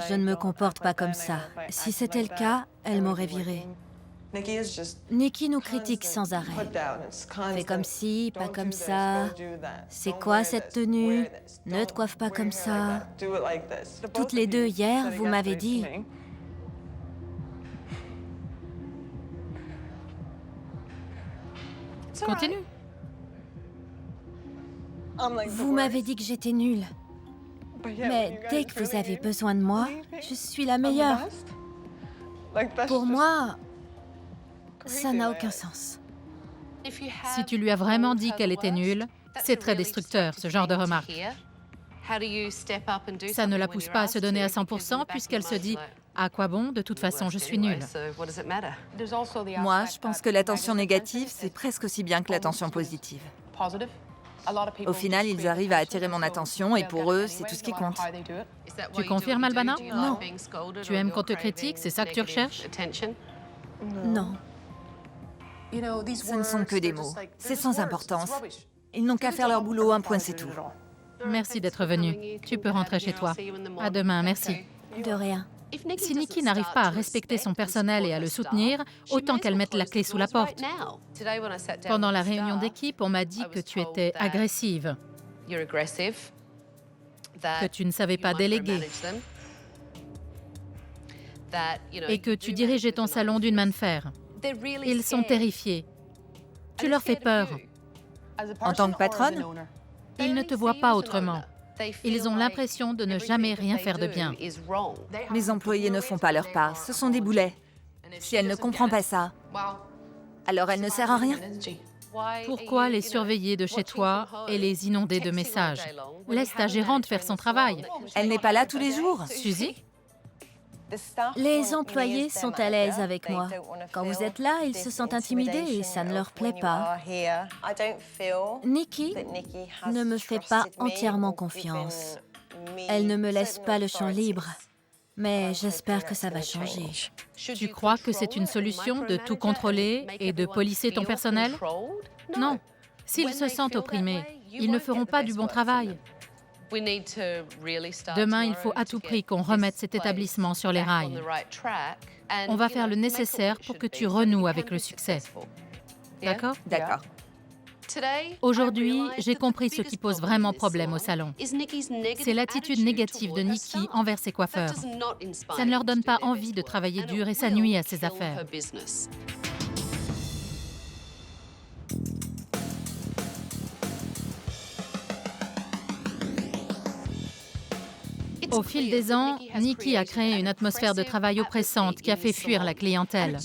Je ne me comporte pas comme ça. Si c'était le cas, elle m'aurait virée. Nikki nous critique sans arrêt. Fais comme ci, pas comme ça. C'est quoi cette tenue? Ne te coiffe pas comme ça. Toutes les deux hier, vous m'avez dit... Continue. Vous m'avez dit que j'étais nulle. Mais dès que vous avez besoin de moi, je suis la meilleure. Pour moi, ça n'a aucun sens. Si tu lui as vraiment dit qu'elle était nulle, c'est très destructeur, ce genre de remarque. Ça ne la pousse pas à se donner à 100% puisqu'elle se dit « À quoi bon? De toute façon, je suis nulle. » Moi, je pense que l'attention négative, c'est presque aussi bien que l'attention positive. Au final, ils arrivent à attirer mon attention et pour eux, c'est tout ce qui compte. Tu confirmes, Albana? Non. Tu aimes qu'on te critique? C'est ça que tu recherches? Non. Ce ne sont que des mots. C'est sans importance. Ils n'ont qu'à faire leur boulot, un point, c'est tout. Merci d'être venu. Tu peux rentrer chez toi. À demain, merci. De rien. Si Nikki n'arrive pas à respecter son personnel et à le soutenir, autant qu'elle mette la clé sous la porte. Pendant la réunion d'équipe, on m'a dit que tu étais agressive, que tu ne savais pas déléguer et que tu dirigeais ton salon d'une main de fer. Ils sont terrifiés. Tu leur fais peur. En tant que patronne, Ils ne te voient pas autrement. Ils ont l'impression de ne jamais rien faire de bien. mes employés ne font pas leur part. Ce sont des boulets. Si elle ne comprend pas ça, alors elle ne sert à rien. Pourquoi les surveiller de chez toi et les inonder de messages? Laisse ta gérante faire son travail. Elle n'est pas là tous les jours. Suzy? Les employés sont à l'aise avec moi. Quand vous êtes là, ils se sentent intimidés et ça ne leur plaît pas. Nikki ne me fait pas entièrement confiance. Elle ne me laisse pas le champ libre. Mais j'espère que ça va changer. Tu crois que c'est une solution de tout contrôler et de policer ton personnel? Non. S'ils se sentent opprimés, ils ne feront pas du bon travail. Demain, il faut à tout prix qu'on remette cet établissement sur les rails. On va faire le nécessaire pour que tu renoues avec le succès. D'accord? D'accord. Aujourd'hui, j'ai compris ce qui pose vraiment problème au salon. C'est l'attitude négative de Nikki envers ses coiffeurs. Ça ne leur donne pas envie de travailler dur et ça nuit à ses affaires. Au fil des ans, Nikki a créé une atmosphère de travail oppressante qui a fait fuir la clientèle.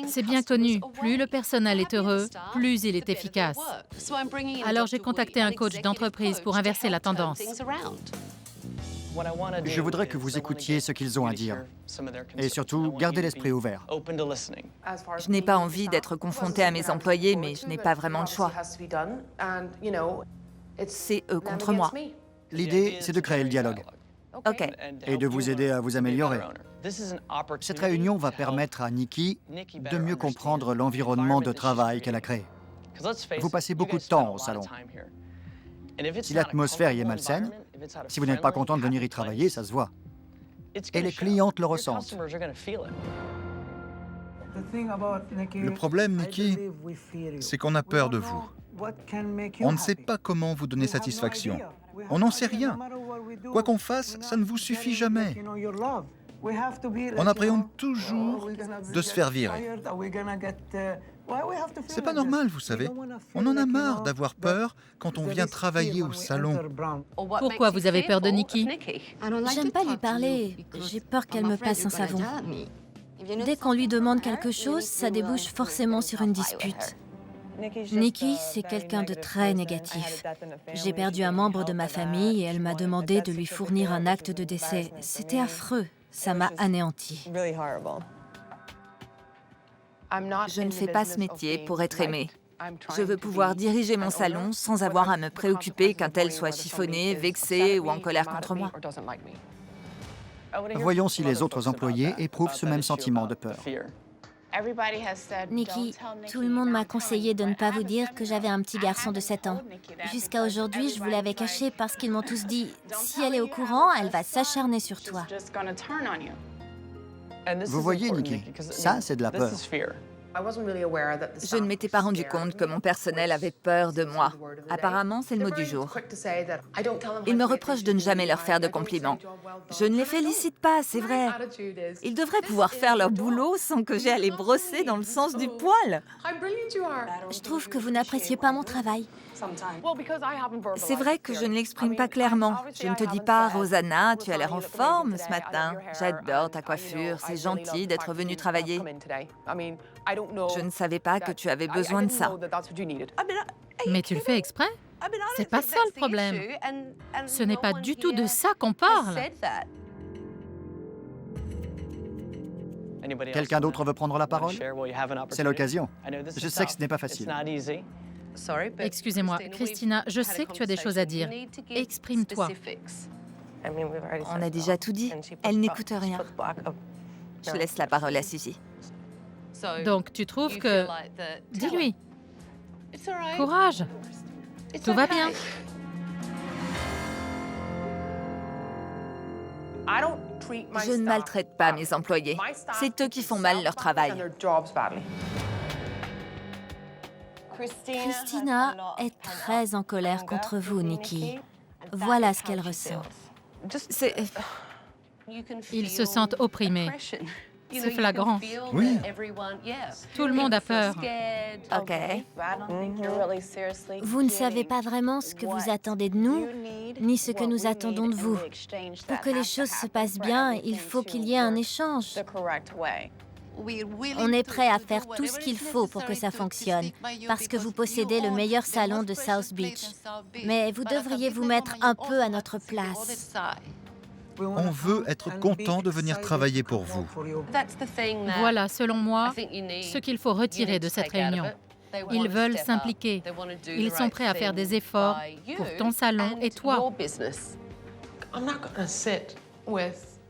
C'est bien connu, plus le personnel est heureux, plus il est efficace. Alors j'ai contacté un coach d'entreprise pour inverser la tendance. Je voudrais que vous écoutiez ce qu'ils ont à dire. Et surtout, gardez l'esprit ouvert. Je n'ai pas envie d'être confrontée à mes employés, mais je n'ai pas vraiment de choix. C'est eux contre moi. L'idée, c'est de créer le dialogue OK. et de vous aider à vous améliorer. Cette réunion va permettre à Nikki de mieux comprendre l'environnement de travail qu'elle a créé. Vous passez beaucoup de temps au salon. Si l'atmosphère y est malsaine, si vous n'êtes pas content de venir y travailler, ça se voit. Et les clientes le ressentent. Le problème, Nikki, c'est qu'on a peur de vous. On ne sait pas comment vous donner satisfaction. On n'en sait rien. Quoi qu'on fasse, ça ne vous suffit jamais. On appréhende toujours de se faire virer. C'est pas normal, vous savez. On en a marre d'avoir peur quand on vient travailler au salon. Pourquoi vous avez peur de Nikki? J'aime pas lui parler. J'ai peur qu'elle me passe un savon. Dès qu'on lui demande quelque chose, ça débouche forcément sur une dispute. Nikki, c'est quelqu'un de très négatif. J'ai perdu un membre de ma famille et elle m'a demandé de lui fournir un acte de décès. C'était affreux. Ça m'a anéanti. Je ne fais pas ce métier pour être aimée. Je veux pouvoir diriger mon salon sans avoir à me préoccuper qu'un tel soit chiffonné, vexé ou en colère contre moi. Voyons si les autres employés éprouvent ce même sentiment de peur. Nikki, tout le monde m'a conseillé de ne pas vous dire que j'avais un petit garçon de 7 ans. Jusqu'à aujourd'hui, je vous l'avais caché parce qu'ils m'ont tous dit « Si elle est au courant, elle va s'acharner sur toi. » Vous voyez, Nikki, ça, c'est de la peur. Je ne m'étais pas rendu compte que mon personnel avait peur de moi. Apparemment, c'est le mot du jour. Ils me reprochent de ne jamais leur faire de compliments. Je ne les félicite pas, c'est vrai. Ils devraient pouvoir faire leur boulot sans que j'aie à les brosser dans le sens du poil. Je trouve que vous n'appréciez pas mon travail. C'est vrai que je ne l'exprime pas clairement. Je ne te dis pas, Rosanna, tu as l'air en forme ce matin. J'adore ta coiffure, c'est gentil d'être venue travailler. Je ne savais pas que tu avais besoin de ça. Mais tu le fais exprès? C'est pas ça le problème. Ce n'est pas du tout de ça qu'on parle. Quelqu'un d'autre veut prendre la parole? C'est l'occasion. Je sais que ce n'est pas facile. Excusez-moi, Christina, je sais que tu as des choses à dire. Exprime-toi. On a déjà tout dit. Elle n'écoute rien. Je laisse la parole à Suzy. Donc, tu trouves que... Dis-lui. Courage. Tout va bien. Je ne maltraite pas mes employés. C'est eux qui font mal leur travail. Christina est très en colère contre vous, Nikki. Voilà ce qu'elle ressent. C'est... Ils se sentent opprimés. C'est flagrant. Oui. Tout le monde a peur. OK. Vous ne savez pas vraiment ce que vous attendez de nous, ni ce que nous attendons de vous. Pour que les choses se passent bien, il faut qu'il y ait un échange. On est prêt à faire tout ce qu'il faut pour que ça fonctionne, parce que vous possédez le meilleur salon de South Beach. Mais vous devriez vous mettre un peu à notre place. On veut être content de venir travailler pour vous. Voilà, selon moi, ce qu'il faut retirer de cette réunion. Ils veulent s'impliquer. Ils sont prêts à faire des efforts pour ton salon et toi.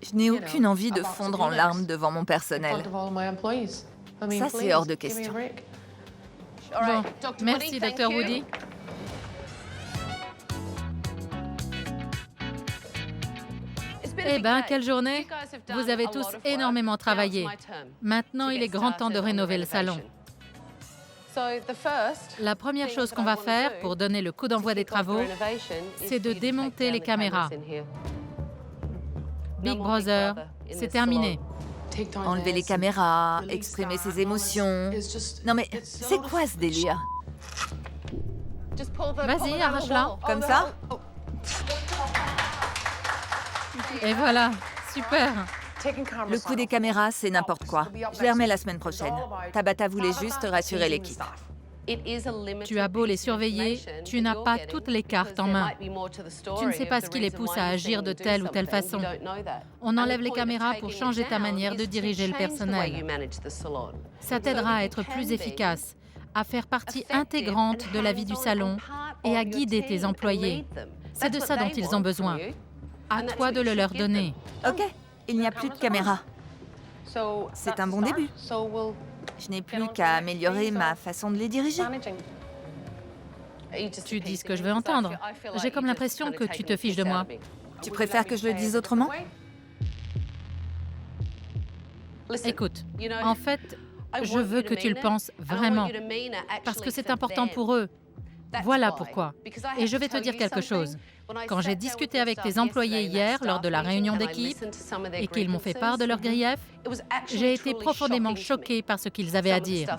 Je n'ai aucune envie de fondre en larmes devant mon personnel. Ça, c'est hors de question. Bon, merci, Dr. Woody. Eh bien, quelle journée! Vous avez tous énormément travaillé. Maintenant, il est grand temps de rénover le salon. La première chose qu'on va faire pour donner le coup d'envoi des travaux, c'est de démonter les caméras. Big Brother, c'est terminé. Enlever les caméras, exprimer ses émotions. Non mais, c'est quoi ce délire? Vas-y, arrache-la. Comme ça? Et voilà, super. Le coup des caméras, c'est n'importe quoi. Je les remets la semaine prochaine. Tabata voulait juste rassurer l'équipe. Tu as beau les surveiller, tu n'as pas toutes les cartes en main. Tu ne sais pas ce qui les pousse à agir de telle ou telle façon. On enlève les caméras pour changer ta manière de diriger le personnel. Ça t'aidera à être plus efficace, à faire partie intégrante de la vie du salon et à guider tes employés. C'est de ça dont ils ont besoin. À toi de le leur donner. OK, il n'y a plus de caméras. C'est un bon début. Je n'ai plus qu'à améliorer ma façon de les diriger. Tu dis ce que je veux entendre. J'ai comme l'impression que tu te fiches de moi. Tu préfères que je le dise autrement? Écoute, en fait, je veux que tu le penses vraiment, parce que c'est important pour eux. Voilà pourquoi. Et je vais te dire quelque chose. Quand j'ai discuté avec tes employés hier lors de la réunion d'équipe et qu'ils m'ont fait part de leurs griefs, j'ai été profondément choquée par ce qu'ils avaient à dire.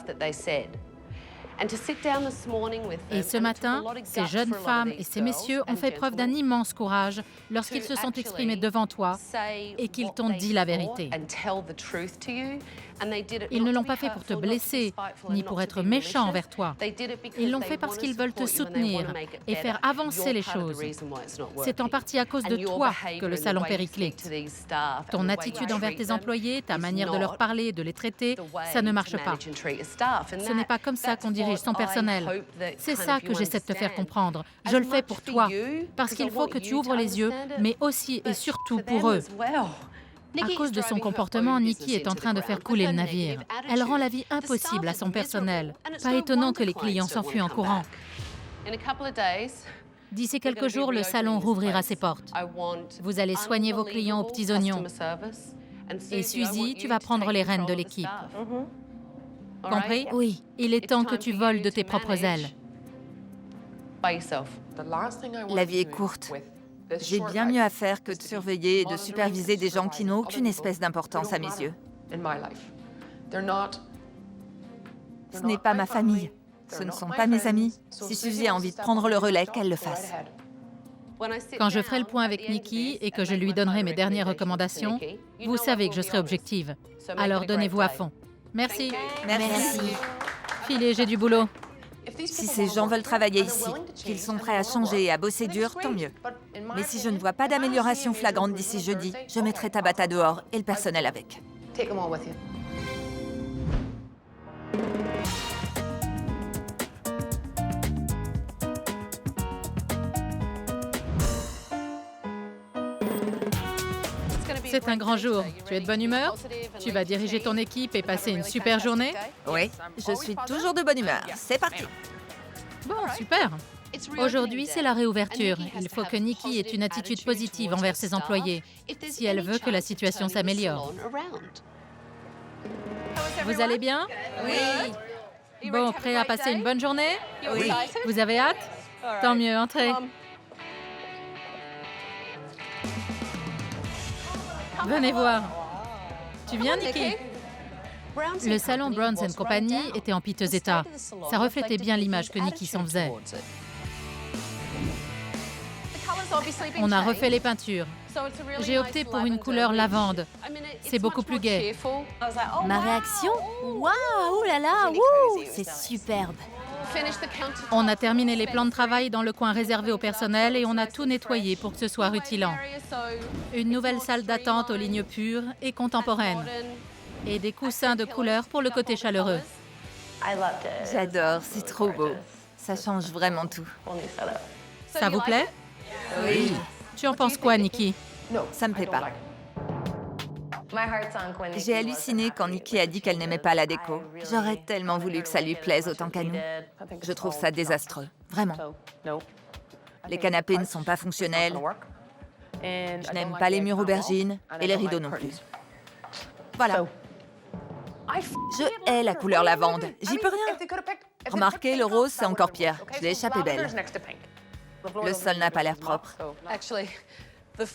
Et ce matin, ces jeunes femmes et ces messieurs ont fait preuve d'un immense courage lorsqu'ils se sont exprimés devant toi et qu'ils t'ont dit la vérité. Ils ne l'ont pas fait pour te blesser, ni pour être méchants envers toi. Ils l'ont fait parce qu'ils veulent te soutenir et faire avancer les choses. C'est en partie à cause de toi que le salon périclite. Ton attitude envers tes employés, ta manière de leur parler et de les traiter, ça ne marche pas. Ce n'est pas comme ça qu'on dirige son personnel. C'est ça que j'essaie de te faire comprendre. Je le fais pour toi, parce qu'il faut que tu ouvres les yeux, mais aussi et surtout pour eux. À cause de son comportement, Nikki est en train de faire couler le navire. Elle rend la vie impossible à son personnel. Pas étonnant que les clients s'enfuient en courant. D'ici quelques jours, le salon rouvrira ses portes. Vous allez soigner vos clients aux petits oignons. Et Suzy, tu vas prendre les rênes de l'équipe. Compris? Oui. Il est temps que tu voles de tes propres ailes. La vie est courte. J'ai bien mieux à faire que de surveiller et de superviser des gens qui n'ont aucune espèce d'importance à mes yeux. Ce n'est pas ma famille. Ce ne sont pas mes amis. Si Suzy a envie de prendre le relais, qu'elle le fasse. Quand je ferai le point avec Nikki et que je lui donnerai mes dernières recommandations, vous savez que je serai objective. Alors donnez-vous à fond. Merci. Merci. Filez, j'ai du boulot. Si ces gens veulent travailler ici, qu'ils sont prêts à changer et à bosser dur, tant mieux. Mais si je ne vois pas d'amélioration flagrante d'ici jeudi, je mettrai Tabata dehors et le personnel avec. C'est un grand jour. Tu es de bonne humeur? Tu vas diriger ton équipe et passer une super journée? Oui, je suis toujours de bonne humeur. C'est parti. Bon, super. Aujourd'hui, c'est la réouverture. Il faut que Nikki ait une attitude positive envers ses employés, si elle veut que la situation s'améliore. Vous allez bien? Oui. Bon, prêt à passer une bonne journée? Oui. Vous avez hâte? Tant mieux, entrez. Venez voir. Tu viens, Nikki? Le salon Browns & Company était en piteux état. Ça reflétait bien l'image que Nikki s'en faisait. On a refait les peintures. J'ai opté pour une couleur lavande. C'est beaucoup plus gai. Ma réaction? Waouh, là là, wouh, c'est superbe. On a terminé les plans de travail dans le coin réservé au personnel et on a tout nettoyé pour que ce soit rutilant. Une nouvelle salle d'attente aux lignes pures et contemporaines. Et des coussins de couleur pour le côté chaleureux. J'adore, c'est trop beau. Ça change vraiment tout. Ça vous plaît? Oui. Tu en penses quoi, Nikki? Ça me plaît pas. J'ai halluciné quand Nikki a dit qu'elle n'aimait pas la déco. J'aurais tellement voulu que ça lui plaise autant qu'à nous. Je trouve ça désastreux, vraiment. Les canapés ne sont pas fonctionnels. Je n'aime pas les murs aubergines et les rideaux non plus. Voilà. Je hais la couleur lavande. J'y peux rien. Remarquez, le rose, c'est encore pire. Je l'ai échappé belle. Le sol n'a pas l'air propre.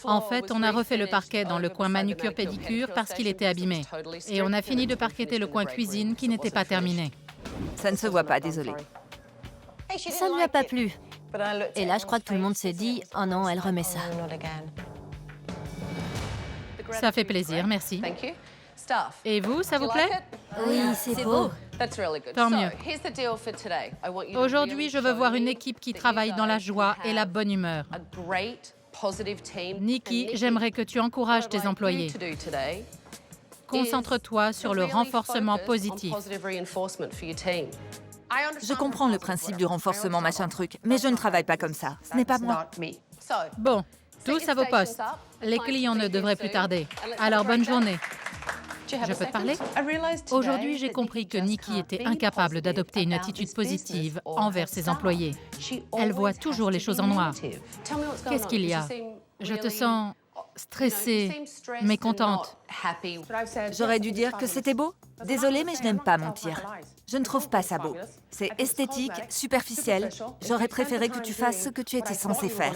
En fait, on a refait le parquet dans le coin manucure-pédicure parce qu'il était abîmé. Et on a fini de parqueter le coin cuisine qui n'était pas terminé. Ça ne se voit pas, désolée. Ça ne lui a pas plu. Et là, je crois que tout le monde s'est dit, oh non, elle remet ça. Ça fait plaisir, merci. Et vous, ça vous plaît? Oui, c'est beau. Tant mieux. Aujourd'hui, je veux voir une équipe qui travaille dans la joie et la bonne humeur. Nikki, j'aimerais que tu encourages tes employés. Concentre-toi sur le renforcement positif. Je comprends le principe du renforcement machin truc, mais je ne travaille pas comme ça. Ce n'est pas moi. Bon, tous à vos postes. Les clients ne devraient plus tarder. Alors, bonne journée. Je peux te parler? Aujourd'hui, j'ai compris que Nikki était incapable d'adopter une attitude positive envers ses employés. Elle voit toujours les choses en noir. Qu'est-ce qu'il y a? Je te sens stressée, mécontente. J'aurais dû dire que c'était beau. Désolée, mais je n'aime pas mentir. Je ne trouve pas ça beau. C'est esthétique, superficiel. J'aurais préféré que tu fasses ce que tu étais censé faire.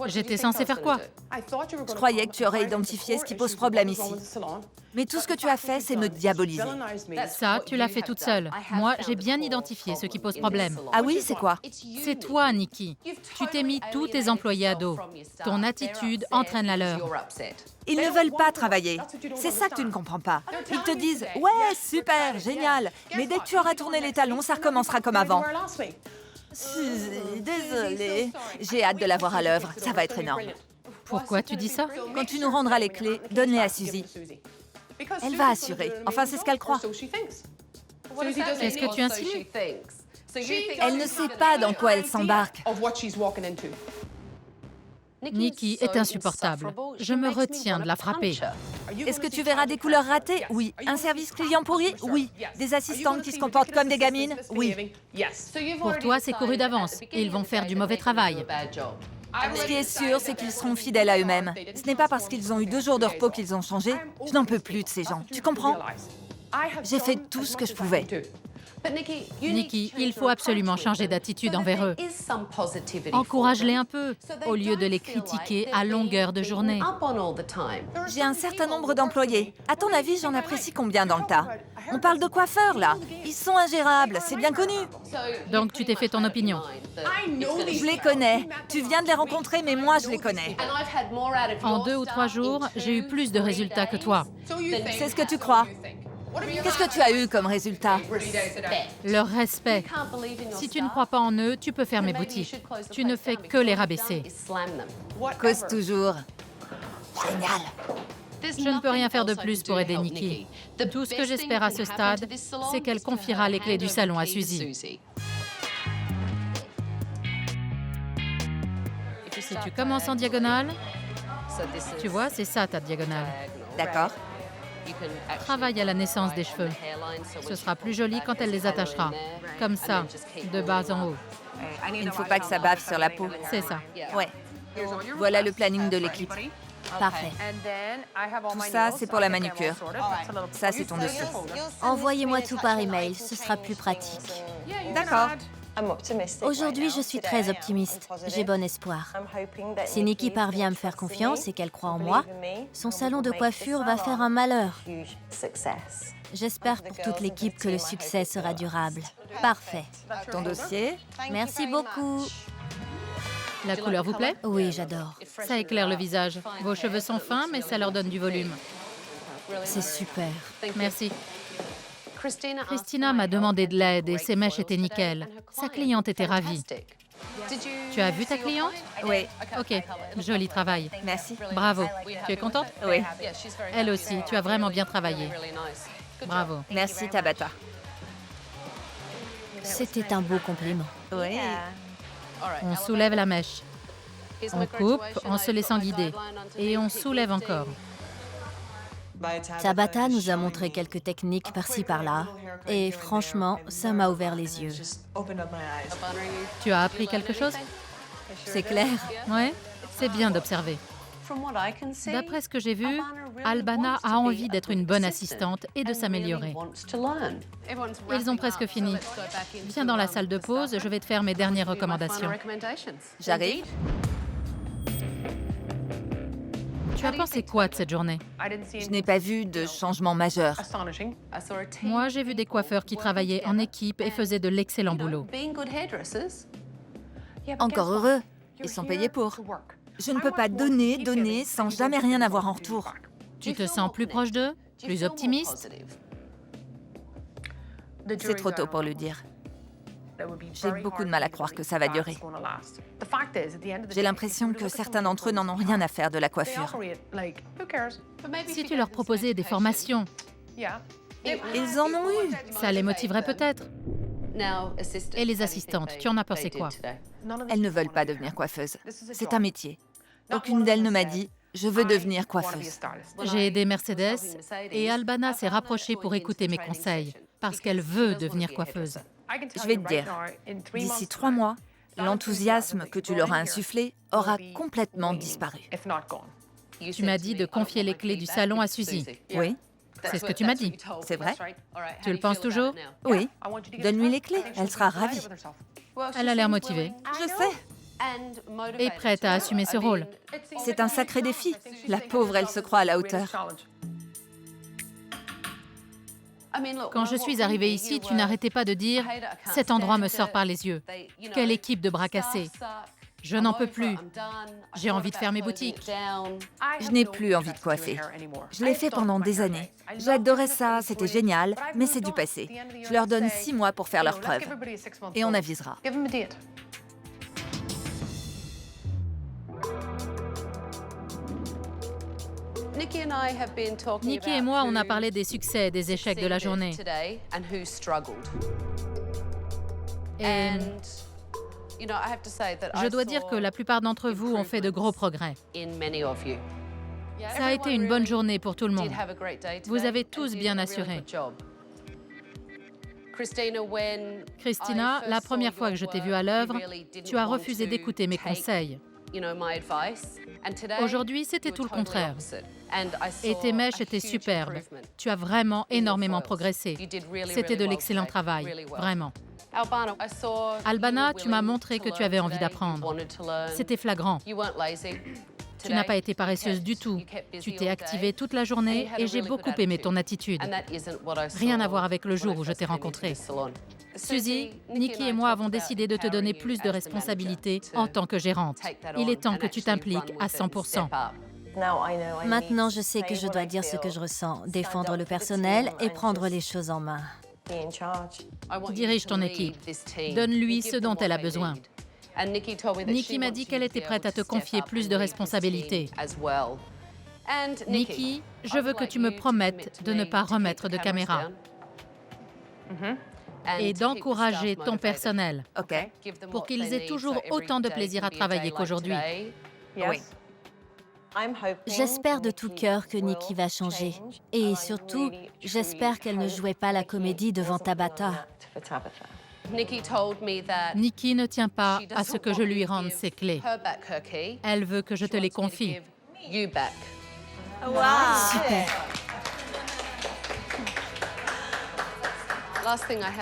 J'étais censée faire quoi? Je croyais que tu aurais identifié ce qui pose problème ici. Mais tout ce que tu as fait, c'est me diaboliser. Ça, tu l'as fait toute seule. Moi, j'ai bien identifié ce qui pose problème. Ah oui, c'est quoi? C'est toi, Nikki. Tu t'es mis tous tes employés à dos. Ton attitude entraîne la leur. Ils ne veulent pas travailler. C'est ça que tu ne comprends pas. Ils te disent « Ouais, super, génial, mais dès que tu auras tourné les talons, ça recommencera comme avant. » Suzy, désolée. J'ai hâte de la voir à l'œuvre. Ça va être énorme. Pourquoi tu dis ça? Quand tu nous rendras les clés, donne-les à Suzy. Elle va assurer. Enfin, c'est ce qu'elle croit. Qu'est-ce que tu insinues? Elle ne sait pas dans quoi elle s'embarque. Nikki est insupportable. Je me retiens de la frapper. Est-ce que tu verras des couleurs ratées? Oui. Un service client pourri? Oui. Des assistantes qui se comportent comme des gamines? Oui. Pour toi, c'est couru d'avance. Ils vont faire du mauvais travail. Ce qui est sûr, c'est qu'ils seront fidèles à eux-mêmes. Ce n'est pas parce qu'ils ont eu 2 jours de repos qu'ils ont changé. Je n'en peux plus de ces gens. Tu comprends? J'ai fait tout ce que je pouvais. Nikki, il faut absolument changer d'attitude envers eux. Encourage-les un peu, au lieu de les critiquer à longueur de journée. J'ai un certain nombre d'employés. À ton avis, j'en apprécie combien dans le tas? On parle de coiffeurs, là. Ils sont ingérables, c'est bien connu. Donc tu t'es fait ton opinion. Je les connais. Tu viens de les rencontrer, mais moi, je les connais. En 2 ou 3 jours, j'ai eu plus de résultats que toi. C'est ce que tu crois. Qu'est-ce que tu as eu comme résultat? Leur respect. Si tu ne crois pas en eux, tu peux fermer boutique. Tu ne fais que les rabaisser. Cause toujours. Génial. Je ne peux rien faire de plus pour aider Nikki. Tout ce que j'espère à ce stade, c'est qu'elle confiera les clés du salon à Suzy. Si tu commences en diagonale, tu vois, c'est ça ta diagonale. D'accord. Travaille à la naissance des cheveux. Ce sera plus joli quand elle les attachera. Comme ça, de bas en haut. Il ne faut pas que ça bave sur la peau. C'est ça. Ouais. Voilà le planning de l'équipe. Parfait. Tout ça, c'est pour la manucure. Ça, c'est ton dossier. Envoyez-moi tout par email, ce sera plus pratique. D'accord. Aujourd'hui, je suis très optimiste. J'ai bon espoir. Si Nikki parvient à me faire confiance et qu'elle croit en moi, son salon de coiffure va faire un malheur. J'espère pour toute l'équipe que le succès sera durable. Parfait. Ton dossier? Merci beaucoup. La couleur vous plaît? Oui, j'adore. Ça éclaire le visage. Vos cheveux sont fins, mais ça leur donne du volume. C'est super. Merci. Christina m'a demandé de l'aide et ses mèches étaient nickel. Sa cliente était ravie. Tu as vu ta cliente? Oui. Ok, joli travail. Merci. Bravo. Tu es contente? Oui. Elle aussi, tu as vraiment bien travaillé. Bravo. Merci, Tabata. C'était un beau compliment. Oui. On soulève la mèche. On coupe en se laissant guider. Et on soulève encore. Tabata nous a montré quelques techniques par-ci par-là. Et franchement, ça m'a ouvert les yeux. Tu as appris quelque chose? C'est clair. Ouais, c'est bien d'observer. D'après ce que j'ai vu, Albana a envie d'être une bonne assistante et de s'améliorer. Ils ont presque fini. Viens dans la salle de pause, je vais te faire mes dernières recommandations. J'arrive. Tu as pensé quoi de cette journée? Je n'ai pas vu de changement majeur. Moi, j'ai vu des coiffeurs qui travaillaient en équipe et faisaient de l'excellent boulot. Encore heureux. Ils sont payés pour. Je ne peux pas donner sans jamais rien avoir en retour. Tu te sens plus proche d'eux? Plus optimiste? C'est trop tôt pour le dire. J'ai beaucoup de mal à croire que ça va durer. J'ai l'impression que certains d'entre eux n'en ont rien à faire de la coiffure. Si tu leur proposais des formations, Ils en ont eu. ça les motiverait peut-être. Et les assistantes, tu en as pensé quoi? Elles ne veulent pas devenir coiffeuses. C'est un métier. Aucune d'elles ne m'a dit « je veux devenir coiffeuse ». J'ai aidé Mercedes et Albana s'est rapprochée pour écouter mes conseils parce qu'elle veut devenir coiffeuse. Je vais te dire, d'ici 3 mois, l'enthousiasme que tu leur as insufflé aura complètement disparu. Tu m'as dit de confier les clés du salon à Suzy. Oui. C'est ce que tu m'as dit. C'est vrai? Tu le penses toujours? Oui. Donne-lui les clés, elle sera ravie. Elle a l'air motivée Je sais. et prête à assumer ce rôle. C'est un sacré défi. La pauvre, elle se croit à la hauteur. Quand je suis arrivée ici, tu n'arrêtais pas de dire « Cet endroit me sort par les yeux. Quelle équipe de bras cassés. Je n'en peux plus. J'ai envie de faire mes boutiques. » Je n'ai plus envie de coiffer. Je l'ai fait pendant des années. J'adorais ça, c'était génial, mais c'est du passé. Je leur donne 6 mois pour faire leurs preuves. Et on avisera. Nikki et moi, on a parlé des succès et des échecs de la journée. Et je dois dire que la plupart d'entre vous ont fait de gros progrès. Ça a été une bonne journée pour tout le monde. Vous avez tous bien assuré. Christina, la première fois que je t'ai vue à l'œuvre, tu as refusé d'écouter mes conseils. Aujourd'hui, c'était tout le contraire. Et tes mèches étaient superbes. Tu as vraiment énormément progressé. C'était de l'excellent travail, vraiment. Albana, tu m'as montré que tu avais envie d'apprendre. C'était flagrant. Tu n'as pas été paresseuse du tout. Tu t'es activée toute la journée et j'ai beaucoup aimé ton attitude. Rien à voir avec le jour où je t'ai rencontrée. Suzy, Nikki et moi avons décidé de te donner plus de responsabilités en tant que gérante. Il est temps que tu t'impliques à 100%. Maintenant, je sais que je dois dire ce que je ressens, défendre le personnel et prendre les choses en main. Dirige ton équipe. Donne-lui ce dont elle a besoin. Nikki m'a dit qu'elle était prête à te confier plus de responsabilités. Nikki, je veux que tu me promettes de ne pas remettre de caméra et d'encourager ton personnel pour qu'ils aient toujours autant de plaisir à travailler qu'aujourd'hui. Oui. J'espère de tout cœur que Nikki va changer. Et surtout, j'espère qu'elle ne jouait pas la comédie devant Tabata. Nikki ne tient pas à ce que je lui rende ses clés. Elle veut que je te les confie. Super.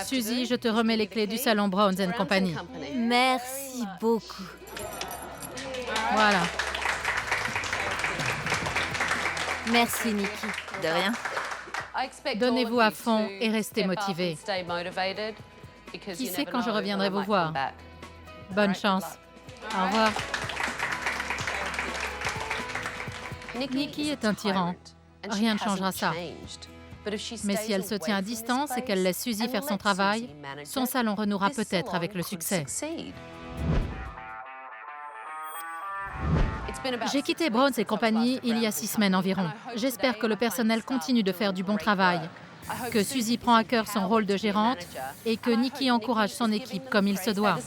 Suzy, je te remets les clés du salon Browns & Company. Merci beaucoup. Voilà. Merci, Nikki. De rien. Donnez-vous à fond et restez motivés. Qui sait quand je reviendrai vous voir? Bonne chance. Au revoir. Nikki est un tyran. Rien ne changera ça. Mais si elle se tient à distance et qu'elle laisse Suzy faire son travail, son salon renouera peut-être avec le succès. J'ai quitté Browns & Company il y a 6 semaines environ. J'espère que le personnel continue de faire du bon travail, que Suzy prend à cœur son rôle de gérante et que Nikki encourage son équipe comme il se doit.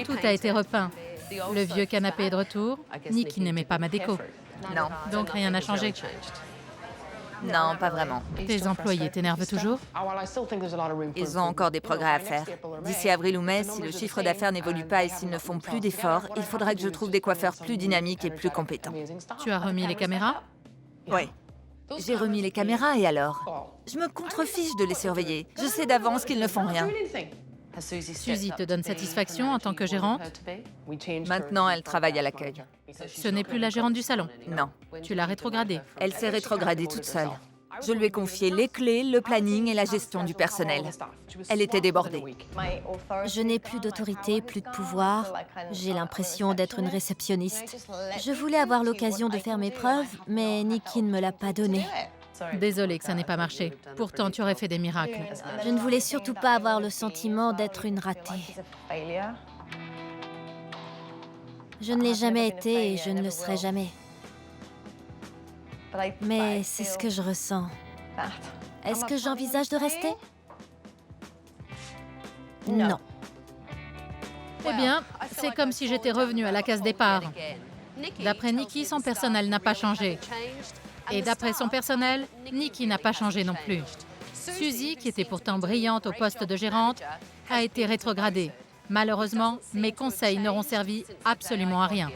Tout a été repeint. Le vieux canapé est de retour. Nikki n'aimait pas ma déco. Non. Donc rien n'a changé. Non, pas vraiment. Tes employés t'énervent toujours? Ils ont encore des progrès à faire. D'ici avril ou mai, si le chiffre d'affaires n'évolue pas et s'ils ne font plus d'efforts, il faudra que je trouve des coiffeurs plus dynamiques et plus compétents. Tu as remis les caméras? Oui. J'ai remis les caméras et alors? Je me contrefiche de les surveiller. Je sais d'avance qu'ils ne font rien. Suzy te donne satisfaction en tant que gérante? Maintenant, elle travaille à l'accueil. Ce n'est plus la gérante du salon. Non. Tu l'as rétrogradée. Elle s'est rétrogradée toute seule. Je lui ai confié les clés, le planning et la gestion du personnel. Elle était débordée. Je n'ai plus d'autorité, plus de pouvoir. J'ai l'impression d'être une réceptionniste. Je voulais avoir l'occasion de faire mes preuves, mais Nikki ne me l'a pas donné. Désolée que ça n'ait pas marché. Pourtant, tu aurais fait des miracles. Je ne voulais surtout pas avoir le sentiment d'être une ratée. Je ne l'ai jamais été et je ne le serai jamais. Mais c'est ce que je ressens. Est-ce que j'envisage de rester? Non. Eh bien, c'est comme si j'étais revenue à la case départ. D'après Nikki, son personnel n'a pas changé. Et d'après son personnel, Nikki n'a pas changé non plus. Suzy, qui était pourtant brillante au poste de gérante, a été rétrogradée. Malheureusement, mes conseils n'auront servi absolument à rien.